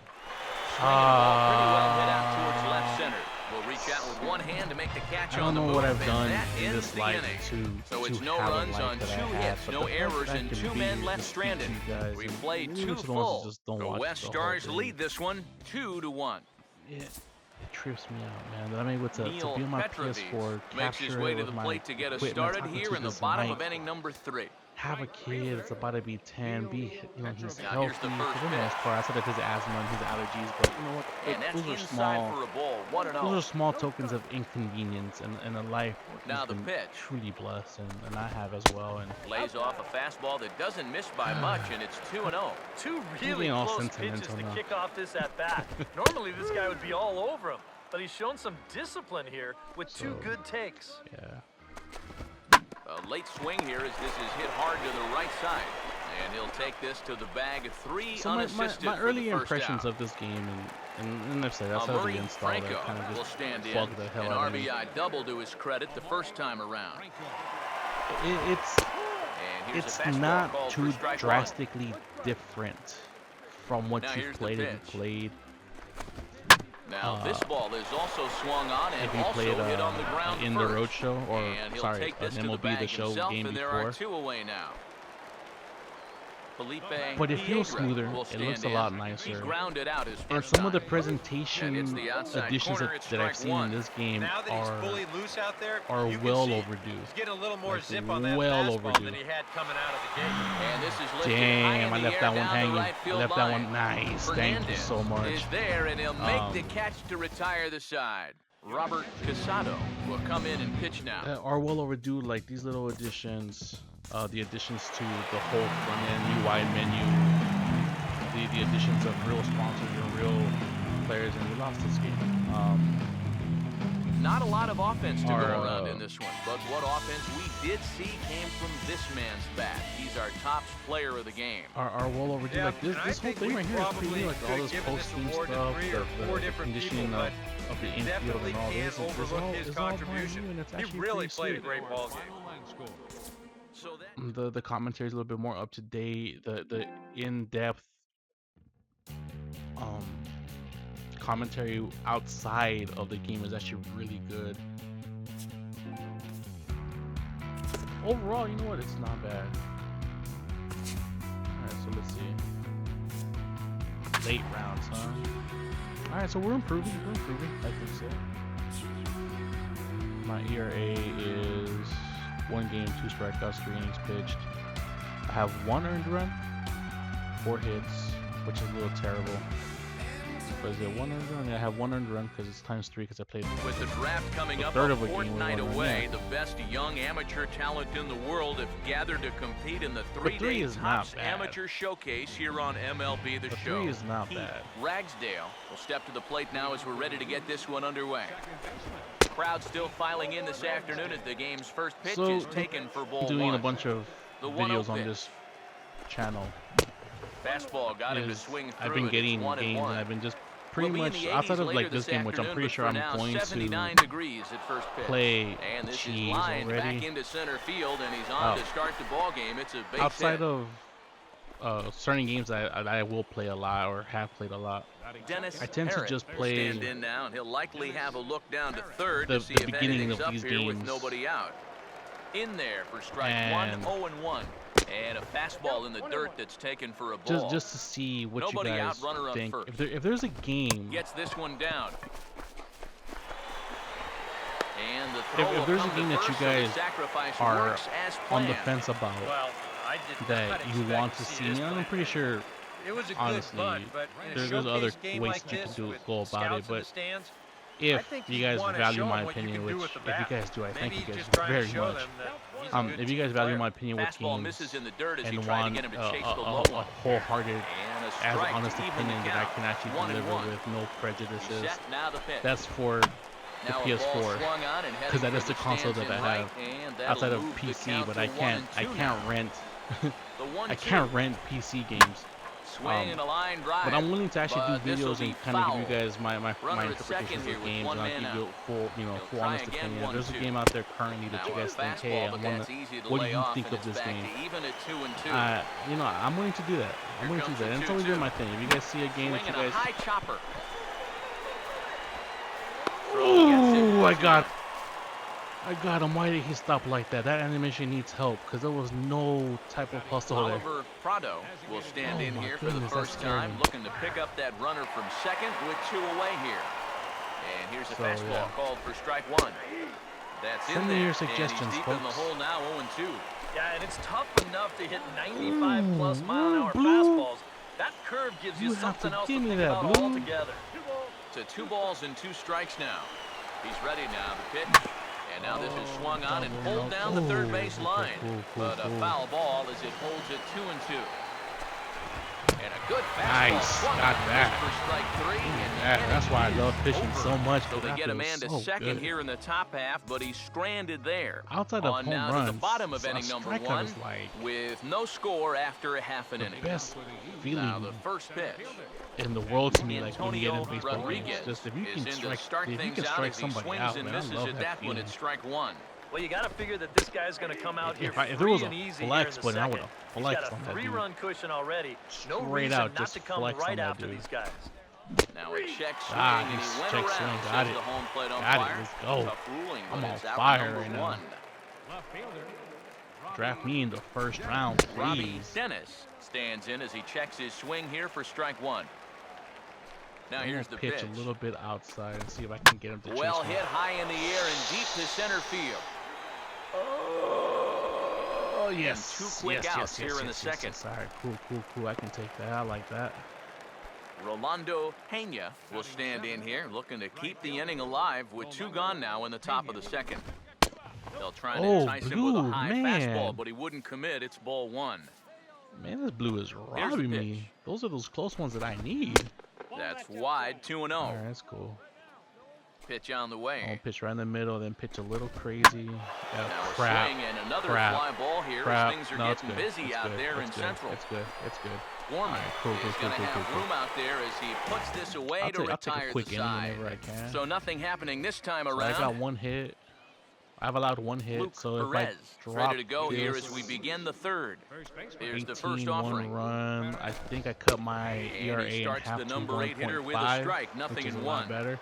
well hit out towards left center. Will reach out with one hand to make the catch on the move. I don't know what I've done in this life so it's no runs on 2 hits, no errors, and 2 men left stranded. We played 2 full. The West Stars lead this one 2-1. It trips me out, man. I'm able to be on my PS4, makes his way to the plate to get us started here in the bottom of inning number 3. Have a kid that's about to be 10, he's healthy for the most part, outside of his asthma and his allergies, but you know what, those are small, those are small tokens of inconvenience in a life now the pitch. Truly blessed, and I have as well. And lays off a fastball that doesn't miss by much, and it's 2-0. 2 really close pitches to kick off this at-bat. Normally this guy would be all over him, but he's shown some discipline here with 2 good takes. Yeah. A late swing here as this is hit hard to the right side. And he'll take this to the bag. 3 unassisted. My early impressions of this game, and I've said that's how the install that kind of just bugged the hell out of me. RBI double to his credit the first time around. It's not too drastically different from what you've played. Now this ball is also swung on and if you also played, hit on the ground in first. the road show, or sorry, an MLB the show himself, game and before. there are 2 away now. Felipe but it feels smoother. It looks a lot nicer. And some of the presentation additions that I've seen in this game are well overdue. Getting a little more zip on that well overdue. than he had coming out of the gate. And this is damn, I left that one hanging. I left that one nice. Thank you so much. Is there, and he'll make the catch to retire the side. Robert Casado will come in and pitch now. Are well overdue, like these little additions. The additions to the whole front end, new wide menu, the additions of real sponsors and real players, and we lost this game. Not a lot of offense to go around in this one, but what offense we did see came from this man's bat. He's our top player of the game. Are well overdue. Like this whole thing right here is pretty new. Like all this post-game stuff, the conditioning of the infield and all this. It's all brand new, and it's actually he really played a great ball game. So that the commentary is a little bit more up to date. The in-depth um commentary outside of the game is actually really good. Overall, you know what? It's not bad. All right, so let's see. Late rounds, huh? All right, so we're improving. We're improving. I think so. My ERA is 1 game, 2 strikeouts, 3 innings pitched. I have 1 earned run, 4 hits, which is a little terrible. But is it 1 earned run? Yeah, I have 1 earned run because it's times 3 because I played. with the draft coming A up third a of a game with fortnight 1 run, away, yeah. the best young amateur talent in the world have gathered to compete in the 3 3-day is not Topps bad. Amateur Showcase here on MLB The The Show. 3 is not Heath bad. Ragsdale will step to the plate now as we're ready to get this one underway. Crowd still filing in this afternoon as the game's first pitch So, is taken for ball Doing 1. a bunch of The 1-0 videos on pitch. this channel. Fastball got him to Is swing through. I've been it. getting It's 1-1. games and I've been just pretty We'll be in much the 80s outside of later like this game, which I'm afternoon, pretty but sure for I'm now, going 79 to degrees at first pitch. play And this is cheese lined back already. into center field, and he's on Oh. to start the ball game. It's a base Outside hit. of certain games that I will play a lot or have played a lot. Dennis I tend to Herrick just will play stand in now, and he'll likely have a look down to third the to see if beginning anything's of up these here with games. nobody out. In there for strike And- 1, 0-1. And a fastball in the dirt that's taken for a ball. Just to see what Nobody you out, guys runner up think. first. If there's a game, Gets this one down. And the throw if will there's a come to game that you first, so the guys sacrifice are works as on the planned. fence about Well, I did not that you expect want to see, this and I'm play. pretty sure It was a good honestly, bunt, but in a there's other showcase game ways like that you can this do with go about scouts it, in the but stands, I if think you you guys wanna value show my them what you opinion, can do which with the if you bat. guys do, I thank Maybe you guys just trying to very show much. them that he's a good If you team guys value player. my opinion with Fastball games misses in the dirt as he and tried to want get him to chase the a low one. wholehearted, And a as strike honest to even opinion the that I count. can actually 1-1. deliver with no prejudices, Set, now the pitch. that's for the Now a ball PS4, swung on and because heading that for is the console stands that in I right, have and that'll outside of move the PC, count but to I 1-2 now. can't The I 1-2. can't rent PC games. Swing and a line drive. But I'm willing to actually but do this'll videos be and kind of give you foul. guys my Runner at interpretation second of here the with games, one and I'll man give you out. a full He'll full try honest again, opinion. If there's a 1-2. game out there currently that Now you a guys think, hey, fastball, I but want that's to, easy to what do lay you off, think and of it's this back game? to even at 2-2. You know, I'm willing to do that. I'm willing to do that. And it's always been my thing. If you guys see a game that Swing you and a guys, high chopper. ooh, I got him. Why did he stop like that? That animation needs help because there was no type of hustle there. Oliver Prado will stand Oh in my here for goodness, the that first scared time, me. looking to pick up that runner from second with 2 away here. And here's a So, fastball yeah. called for strike 1. That's in Send me there. your suggestions, and he's deep in the folks. hole now, 0-2. Yeah, and it's tough enough to hit 95-plus mile-an-hour Blue. fastballs. That curve gives you You have something to else to give me think that, about Blue. altogether. To 2 balls and 2 strikes now. He's ready now, the pitch. And now this is swung on and pulled down the third base line. But a foul ball as it holds it 2-2. And a good fastball Nice. swung Got on that. for strike 3. And the That's why I inning love is pitching over. so much. So they That get a feels man to so second good. here in the top half, but he's stranded there. Outside of On home now runs, to the bottom of a inning number strikeout 1 is like with no score after a half an the inning. best Now feeling the first pitch. in the world to me, like when you get in Antonio baseball games. Rodriguez Just if you is can in to strike, start if you things can out strike as he somebody swings out, and man, I misses love at that that one feeling. at strike 1. Well, you got to figure that this guy's going to come out here If there free was a and easy flex here in the button, I second. would've He's flexed got on a that dude. 3-run cushion already. No Straight reason out, not just to come flex right on that after dude. these guys. Now a check swing, Ah, and he he's went check around, swing, says got it. the home plate Got it, umpire. let's go. Tough ruling, but I'm on it's out fire number right now. 1. Draft me in the first round, Robbie please. Dennis stands in as he checks his swing here for strike 1. Now I'm here's gonna the pitch pitch. a little bit outside and see if I can get him to Well chase me. hit high in the air and deep to center field. Oh yes. two quick yes, outs here in the second. Yes. All right, cool. I can take that. I like that. Rolando Pena will stand in here, looking to keep the inning alive with 2 gone now in the top of the second. They'll try and entice him with a Blue, high man. fastball, but he wouldn't commit. It's ball 1. Man, this blue is the robbing pitch. me. Those are those close ones that I need. That's wide, 2-0. All right, that's cool. Pitch on the I'll way. pitch right in the middle, then pitch a little crazy. Now a Crap. swing and another Crap. fly ball here Crap. as things are No, it's getting good. busy It's out good. there in It's good. Central. It's good. It's good. Gorman All right, cool, is going to have cool. room out there as he puts this away I'll to take a retire quick the inning side. whenever I can. So nothing happening this time So I around. got 1 hit. I've allowed one hit, Luke so if Perez, I drop ready to go this here as we begin the third. Here's the first 18-1 offering. run, I think I cut my And ERA he in starts half the to number 8 hitter with a 1.5, strike, which nothing is in a one. lot better.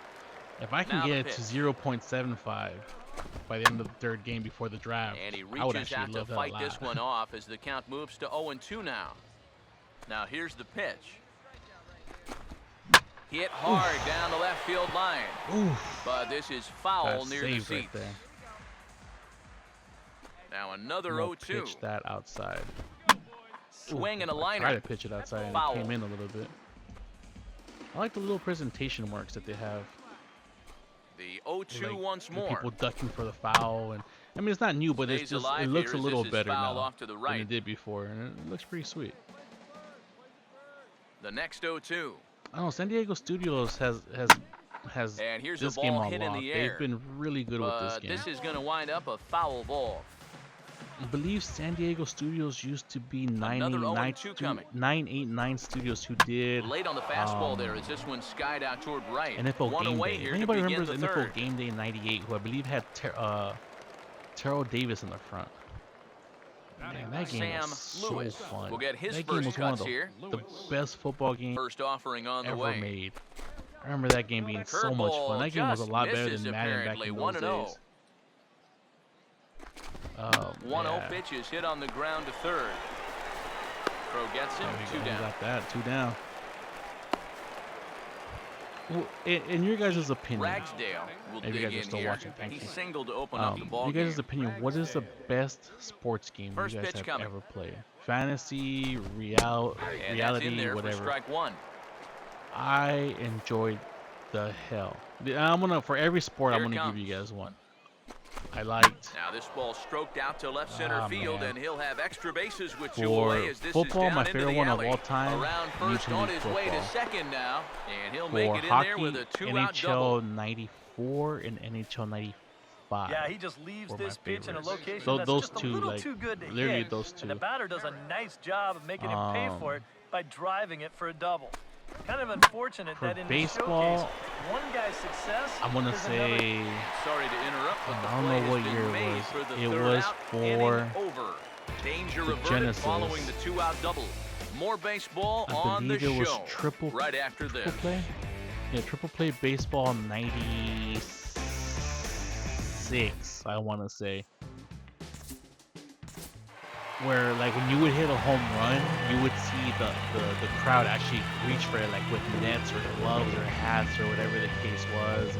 If I can Now get the it to pitch. 0.75 by the end of the third game before the draft, And he I would reaches actually out to love that a fight lot. this one off as the count moves to 0-2 now. Now here's the pitch. Hit hard down the left field line. Oof. But this is foul Got near the saved seats. right there. Now another I'm gonna 0-2. pitch that outside. Swing and a I liner. tried to pitch it outside and Foul. it came in a little bit. I like the little presentation marks that they have. The 0-2 Like, once the more. people ducking for the foul, and I mean it's not new, but it's Stays just alive it looks here a as little this is better fouled now off to the than right. it did before, and it looks pretty sweet. The next 0-2. I don't know, San Diego Studios has And here's this a game ball on hit in lock. the air. They've been really good with this But game. this is going to wind up a foul ball. I believe San Diego Studios used to be Another 0-2 coming. 989 Studios, who did Late on the fastball there as this one skied out toward right. NFL One Game away Day. here If to anybody begin remembers the NFL third. Game Day '98, who I believe had Terrell Davis in the front. Man, that game Sam was so Lewis fun. will get his that game first was one of cuts here. the best football games First offering on the ever way. made. I remember that game being so much fun. That game was a lot better than Madden back in those days. 1-0 yeah. pitch is hit on the ground to third. Crow gets him, There we 2 go. down. Got that. 2 down. Well, in your guys' opinion, Ragsdale will if you dig guys are in still here. watching, thank He you. singled to open up the ball you guys' game. opinion, what is the best sports game First you guys pitch have coming. ever played? Fantasy, And that's in reality, there for whatever. strike one. I enjoyed the hell. I'm gonna, for every sport, Here I'm it gonna give you comes. guys one. I liked Now this ball stroked out to left center field, man. and he'll have extra bases with two For away as this football, is down my into favorite the one of alley. all time, Around first Major on League his way to Football. second now, and he'll for make it in hockey, there with a two-out NHL double. 94 and NHL 95. Yeah, he just leaves were my this pitch in a favorites. location that's Those just two, a little like, too good to literally hit. those two. And the batter does a nice job of making him pay for it by driving it for a double. Kind of unfortunate For that in baseball, this showcase, one guy's success I'm gonna is another. say Sorry to interrupt, but the I don't play know what has been year it made was. for the It third was out, for inning over. Danger the averted Genesis. following the two-out double. More baseball I on the believe it was show triple right after this. play. Yeah, triple play baseball 96, I want to say. Where like when you would hit a home run, you would see the crowd actually reach for it, like with nets or gloves or hats or whatever the case was.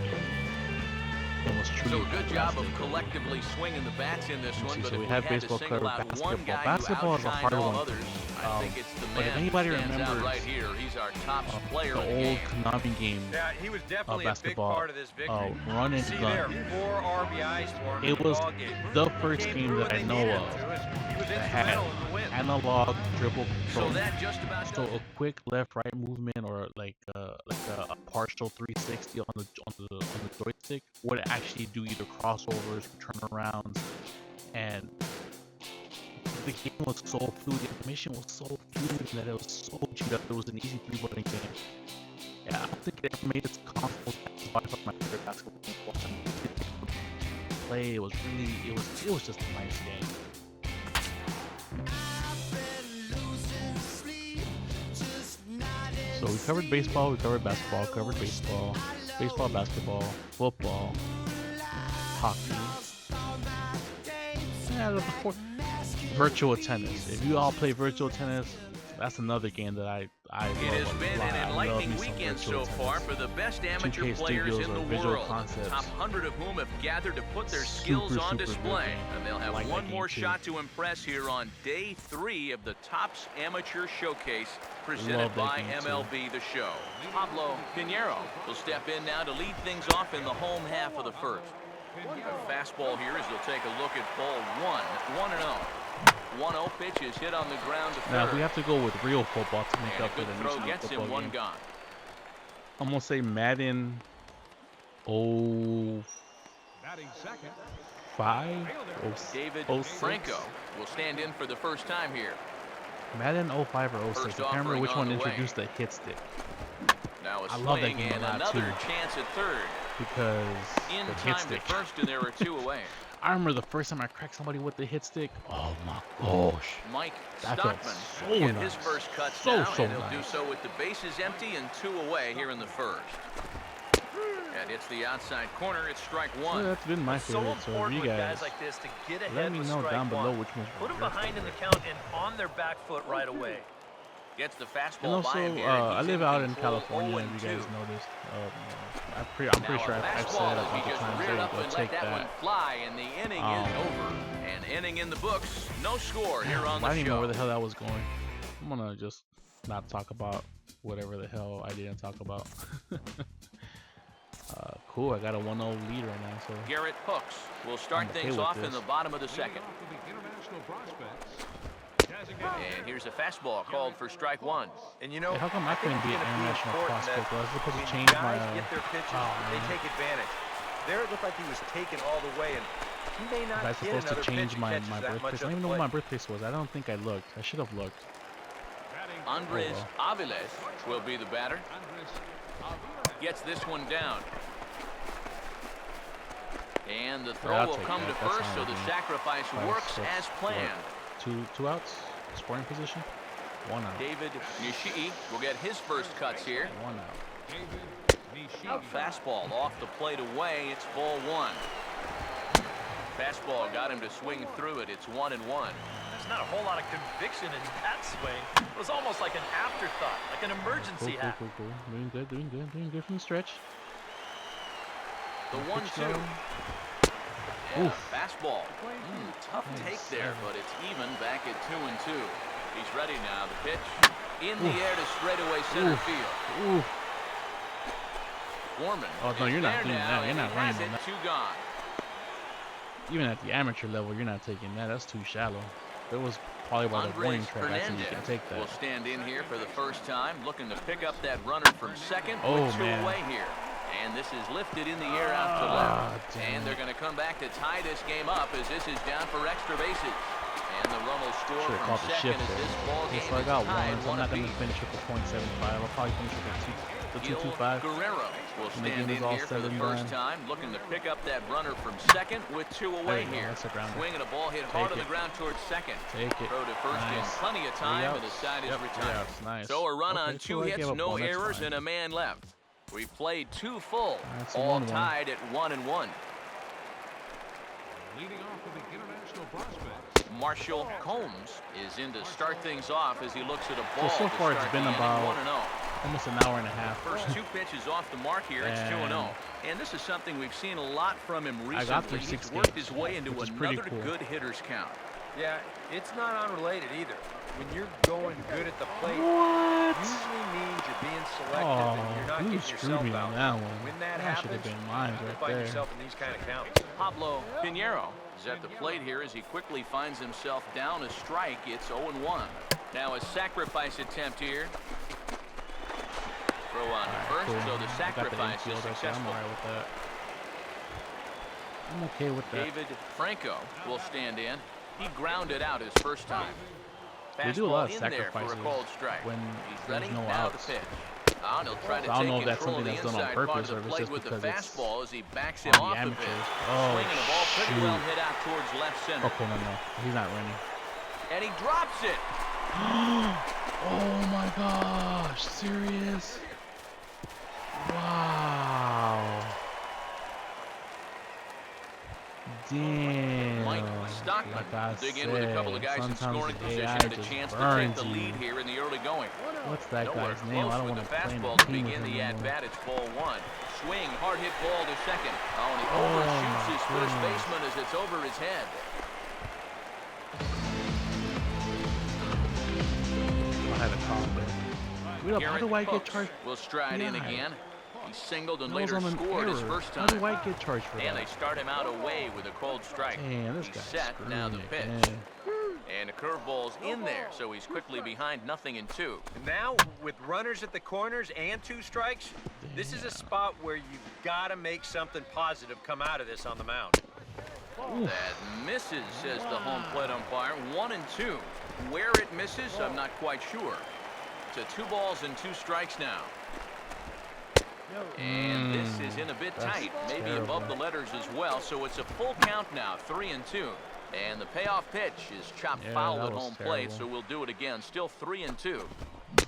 And it was truly So a good job of fantastic. collectively swinging the bats in this one, see, but so if we we have had baseball to single covered, out one basketball. guy Basketball who is a outshined hard all one. others, I think it's the but if man anybody who stands out remembers, right here. He's our top player the in the old game. Konami game Yeah, he was definitely a big basketball, part of this victory. run and See gun. there, 4 RBIs for him in It the was ball game. the He first came game through that when I they know needed of him to. He was that had instrumental in the win. analog dribble So control. that just about So does a it. quick left-right movement, or like a partial 360 on the joystick would actually do either crossovers or turnarounds, and the game was so fluid. The information was so fluid that it was so chewed up. It was an easy 3-button game. Yeah, I don't think it ever made its console. That's by far my favorite basketball game of all time. Play. It was really. It was just a nice game. So we covered baseball, we covered basketball, covered baseball, basketball, football, hockey. Yeah, before virtual tennis. If you all play virtual tennis, that's another game that I love. It has a been lot. an I love enlightening me some weekend virtual so far tennis. for the best amateur 2K players Studios in or the Visual world. Concepts. Top 100 of whom have gathered to put their skills Super, on super good display. game. And they'll have Like one that more game, too. shot to impress here on day 3 of the Topps Amateur Showcase presented Love that by game, too. MLB The Show. Pablo Pinheiro will step in now to lead things off in the home half of the first. A fastball here as they'll take a look at ball 1-0. 1-0 pitch is hit on the ground to third. Now we have to go with real football to make And a up for good the throw National gets him Football one game. gone. I'm gonna say Madden 05, Batting second. 06. David 06? Franco will stand in for the first time here. Madden 05 or 06. First I can't remember offering which on one the way. introduced the hit stick, Now a I love that swing game a and lot, another too. chance at third. because In the hit time to stick. first, and there are 2 away. I remember the first time I cracked somebody with the hit stick. Oh my gosh. Mike That felt Stockman so will get nice. his first cuts So now, and he'll do nice. so with the bases empty and 2 away here in the first. And it's the outside corner. It's strike So 1. that's been my It's so favorite. So if important you with guys guys like this to get let ahead me with know strike down below one. which one's Put them your behind in the favorite. count and on their back foot right away. Gets the And fastball also, by him here. I He's live out in control, California, 0-2. if you guys noticed. I'm pretty Now sure a I've fastball said a as he bunch of just times, there reared you up go, and let take that one that. fly, and the inning is over. An inning in the books. No score here on I the didn't even know show. where the hell that was going. I'm gonna just not talk about whatever the hell I didn't talk about. Cool, I got a 1-0 lead right now, so Garrett Hooks will start I'm okay things with off in this. the bottom of the Leading second. off for the international prospects. And here's a fastball called for strike 1. And you know, hey, how come I couldn't think be it's an gonna international important prospect? that I was supposed to when change guys my. get their pitches, Oh, they man. take advantage. There it looked like he was taken all the way, and he may not I was get supposed to another change pitch my that catches that birthplace. much I don't on even the know what my plate. birthplace was. I don't think I looked. I should have looked. Andres well. Aviles will be the batter. Gets this one down. And the throw I'll will take come that. to That's first, fine so with the me. sacrifice Nice. works That's as planned. Two outs, scoring position, 1 out. David Nishii will get his first cuts here. 1 out. Fastball off the plate away. It's ball 1. Fastball got him to swing through it. It's 1-1. There's not a whole lot of conviction in that swing. It was almost like an afterthought, like an emergency hat. Cool. Doing good from the stretch. The Pitch 1-2. low. Yeah, Oof. fastball. Tough Nice. take there, but it's even back at 2-2. He's ready now. The pitch in the air to straightaway center field. Ooh. Foreman. Oh, no, is you're not there doing now, that. You're and not he running has on it. that. 2 gone. Even at the amateur level, you're not taking that. That's too shallow. There was probably about a warning Andres track. I said you Hernandez can take will that. stand in here for the first time, looking to pick up that runner from second Oh, with 2 man. away here. And this is lifted in the air out to left. damn And they're it. going to come back to tie this game up as this is down for extra bases. And the run will score Should have from called the second shift as there. this ball game So I is got tied 1, so I'm not 1 going to finish with the .75. I'll probably finish with the Gil 2.25. Guerrero will When the stand game in is all here for said the and first done. time, looking to pick up that runner from second with 2 There away you go, here. that's a grounder. Swing and a ball hit hard on the it. ground towards second. Take it. Throw to first in Nice. plenty of 3 time, and the outs. side is Yep, 3 retired. outs. Nice. So a run Okay, on 2 cool, I gave hits, up no 1, that's errors, fine. and a man left. We've played 2 full, That's a all 1-1. tied at 1-1. Leading off for the international prospects. Marshall Combs is in to start things off as he looks at a ball. So to far it's start been the inning about 1-0. almost an hour and a half. First 2 pitches off the mark here. It's 2-0. And this is something we've seen a lot from him recently. I got through 6 He's worked games, his way into which is pretty another cool. good hitter's count. Yeah, it's not unrelated either. When you're going good at the plate, What? usually means you're being selective Oh, and you're not you getting screwed yourself me on out. that one. When that That should have happens, been mine you right find there. yourself in these kind of counts. Pablo Pinheiro is at the plate here as he quickly finds himself down a strike. It's 0-1. Now a sacrifice attempt here. Throw on to first, Cool. so the I got the sacrifice is infield, so I'm successful. alright with that. I'm okay with that. David Franco will stand in. He grounded out his first time. They do a lot of Fastball in there for a sacrifices called strike. when He's there's ready no now outs. to pitch. And he'll try to I don't take know if that's control of something the that's done on inside part purpose of or the if plate it's with just the because it's fastball as he backs him on the off of amateurs. it. Oh, Swinging the ball pretty well shoot. hit out towards left center. Okay, no. He's not running. And he drops it. Oh my gosh, serious? Wow. Damn. Mike Stockman Like I dig in with a couple of said, guys in sometimes scoring the position AI and a just chance to take burns the you. lead here in the early going. What's that Nowhere guy's name? I close don't with want the to play in fastball the to team with begin him the anymore. at-bat. It's ball 1. Swing, hard hit ball to second. Oh, and he Oh, overshoots my his first goodness. baseman as it's over his head. I had a call there. Wait up, how do I get Hooks charged? will stride in Yeah. again. He singled and That was later on an scored his error. first How time. do I get charged for And that? they start him out away with a cold strike. Man, this He's guy's set, now the screwing pitch. me, man. And the curveball's in there, so he's quickly behind 0-2. And now, with runners at the corners and 2 strikes, this is a spot where you've got to make something positive come out of this on the mound. That misses, says the home plate umpire. 1-2. Where it misses, I'm not quite sure. To 2 balls and 2 strikes now. And this is in a bit tight, maybe above the letters as well. So it's a full count now, 3-2. And the payoff pitch is chopped foul at home plate, so we'll do it again. Still 3-2.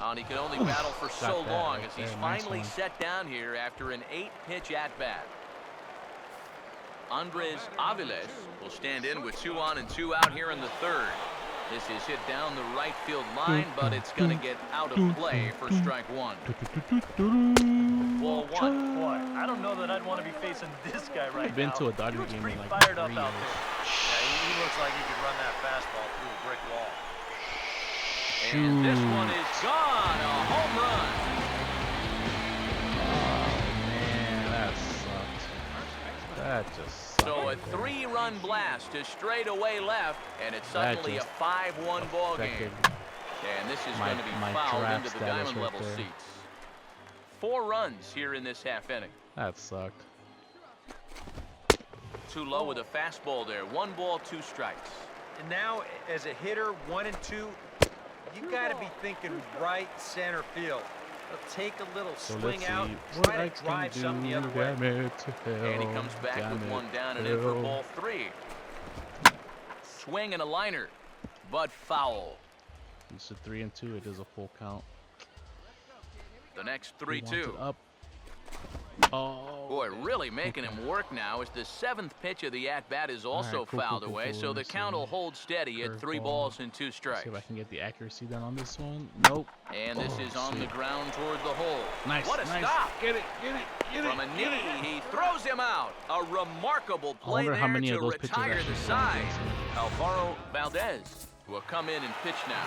And he can only battle for so long as he's finally set down here after an 8-pitch at-bat. Andres Aviles will stand in with 2 on and 2 out here in the third. This is hit down the right field line, but it's going to get out of play for strike 1. Ball 1. Boy, I don't know that I'd want to be facing this guy right now. I've been to a Dodger game pretty in like fired 3 up years. out there. Yeah, he looks like he could run that fastball through a brick wall. And this one is gone. A home run. Oh man, that sucked. That just sucked. So a 3-run blast to straightaway left, and it's suddenly a 5-1 ball game. And this is going to be fouled into the diamond level seats. 4 runs here in this half inning. That sucked. Too low with a fastball there. 1 ball, 2 strikes. And now, as a hitter, 1 and 2, you got to be thinking right center field. Take a little swing out, try to drive something the other way. And he comes back with 1 down and in for ball 3. Swing and a liner, but foul. It's a 3-2. It is a full count. The next 3-2. Up. Oh, boy, really making him work now as the 7th pitch of the at-bat is also fouled away, so the count will hold steady at 3 balls and 2 strikes. See if I can get the accuracy done on this one. Nope. And this is on the ground toward the hole. Nice. What a nice. stop! Get it. From a knee, he throws him out. A remarkable play there to retire the side. Alvaro Valdez will come in and pitch now.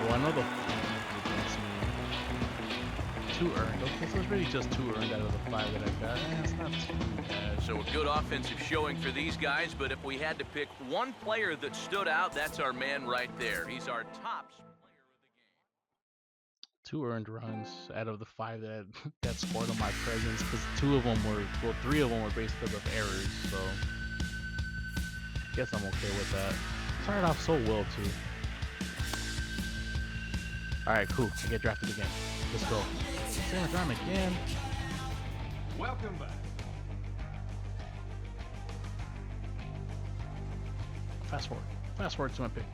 Oh, I know the 2 earned. Okay, so it's really just 2 earned out of the 5 that I got. It's not too bad. So a good offensive showing for these guys, but if we had to pick one player that stood out, that's our man right there. He's our top player of the game. 2 earned runs out of the 5 that scored on my presence, because 2 of them were, well, 3 of them were based because of errors. So I guess I'm okay with that. Started off so well too. All right, cool. I get drafted again. Let's go. Same round again. Welcome back. Fast forward. Fast forward to my pick.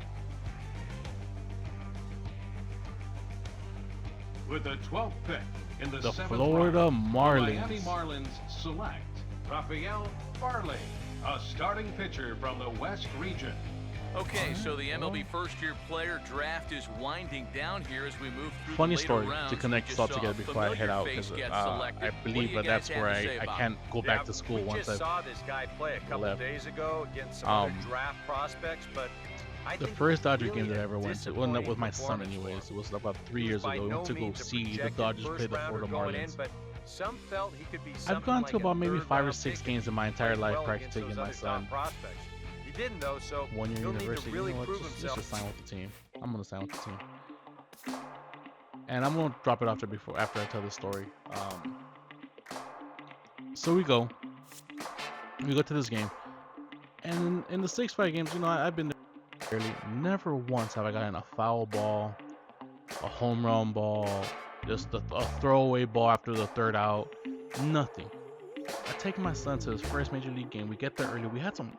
With the 12th pick in the 7th Florida round, Marlins. the Miami Marlins select Rafael Farley, a starting pitcher from the West region. Okay, so the MLB first-year player draft is winding down here as we move through Funny the later story rounds. to connect We this all just saw together a before I head familiar out, face because get I selected. What do believe you that guys that's have where to say I about can't go back to school we once just I've saw this guy play a couple left. days ago against some other draft prospects, but I the think first Dodger really game that I ever went to, well, not with my son disappointing anyways, performance it was about 3 years by ago. We no went to go means a see the projected Dodgers play the first-rounder Florida going in, Marlins. but some felt he could be I've something gone like to a about maybe 5 or third-round 6 pick. games in my entire Played life well prior to against taking those my other son. top prospects. He didn't though, so 1 year he'll need to university. really You know what? prove Let's himself. just sign with the team. I'm gonna sign with the team, and I'm gonna drop it after I tell the story. So we go to this game, and in the 6-5 games, you know, I've been there early. Never once have I gotten a foul ball, a home run ball, just a throwaway ball after the 3rd out. Nothing. I take my son to his first major league game. We get there early. We had some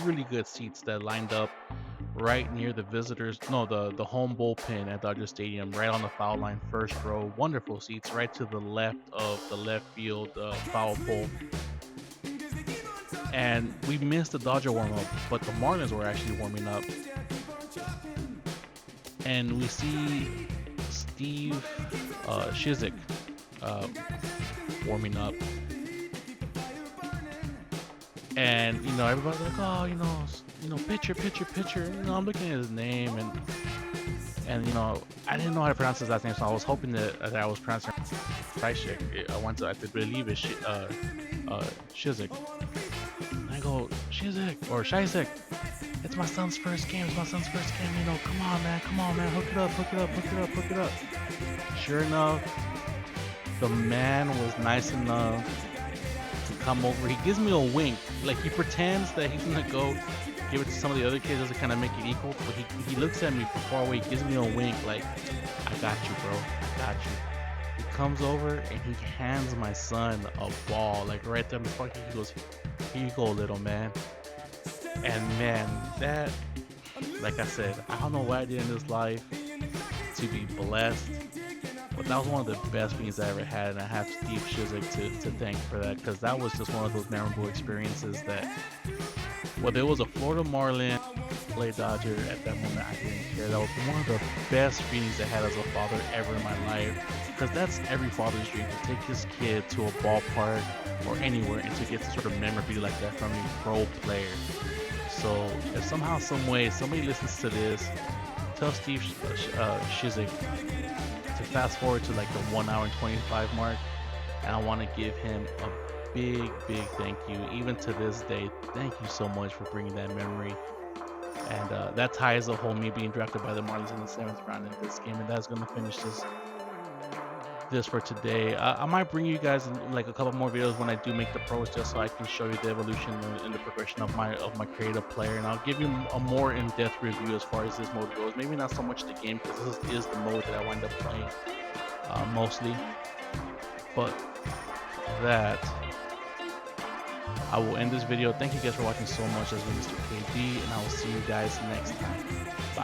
really good seats that lined up right near the the home bullpen at Dodger Stadium, right on the foul line, first row. Wonderful seats right to the left of the left field foul pole. And we missed the Dodger warm-up, but the Marlins were actually warming up. And we see Steve Shizik warming up. And, you know, everybody's like, oh, you know, pitcher. You know, I'm looking at his name, and you know, I didn't know how to pronounce his last name, so I was hoping that I was pronouncing Shizek. I believe it's Shizik. And I go, Shizek. It's my son's first game. You know, come on, man. Hook it up. Sure enough, the man was nice enough to come over. He gives me a wink, like he pretends that he's gonna go give it to some of the other kids just to kind of make it equal, but he looks at me from far away, he gives me a wink, like, I got you, bro, I got you. He comes over and he hands my son a ball, like right there in the fucking. He goes, "Here you go, little man." And man, that, like I said, I don't know what I did in this life to be blessed, but that was one of the best feelings I ever had, and I have Steve Shizik to thank for that, because that was just one of those memorable experiences that, whether it was a Florida Marlin, LA Dodger, at that moment I didn't care. That was one of the best feelings I had as a father ever in my life, because that's every father's dream, to take his kid to a ballpark or anywhere and to get some sort of memorabilia like that from a pro player. So if somehow, some way, somebody listens to this, tell Steve Shizik to fast forward to like the 1 hour and 25 mark, and I want to give him a big thank you. Even to this day, thank you so much for bringing that memory. And that ties the whole me being drafted by the Marlins in the 7th round in this game, and that's going to finish this for today. I might bring you guys like a couple more videos when I do make the pros, just so I can show you the evolution and the progression of my creative player, and I'll give you a more in-depth review as far as this mode goes. Maybe not so much the game, because this is the mode that I wind up playing mostly. But that, I will end this video. Thank you guys for watching so much. As Mr.KB, and I will see you guys next time. Bye.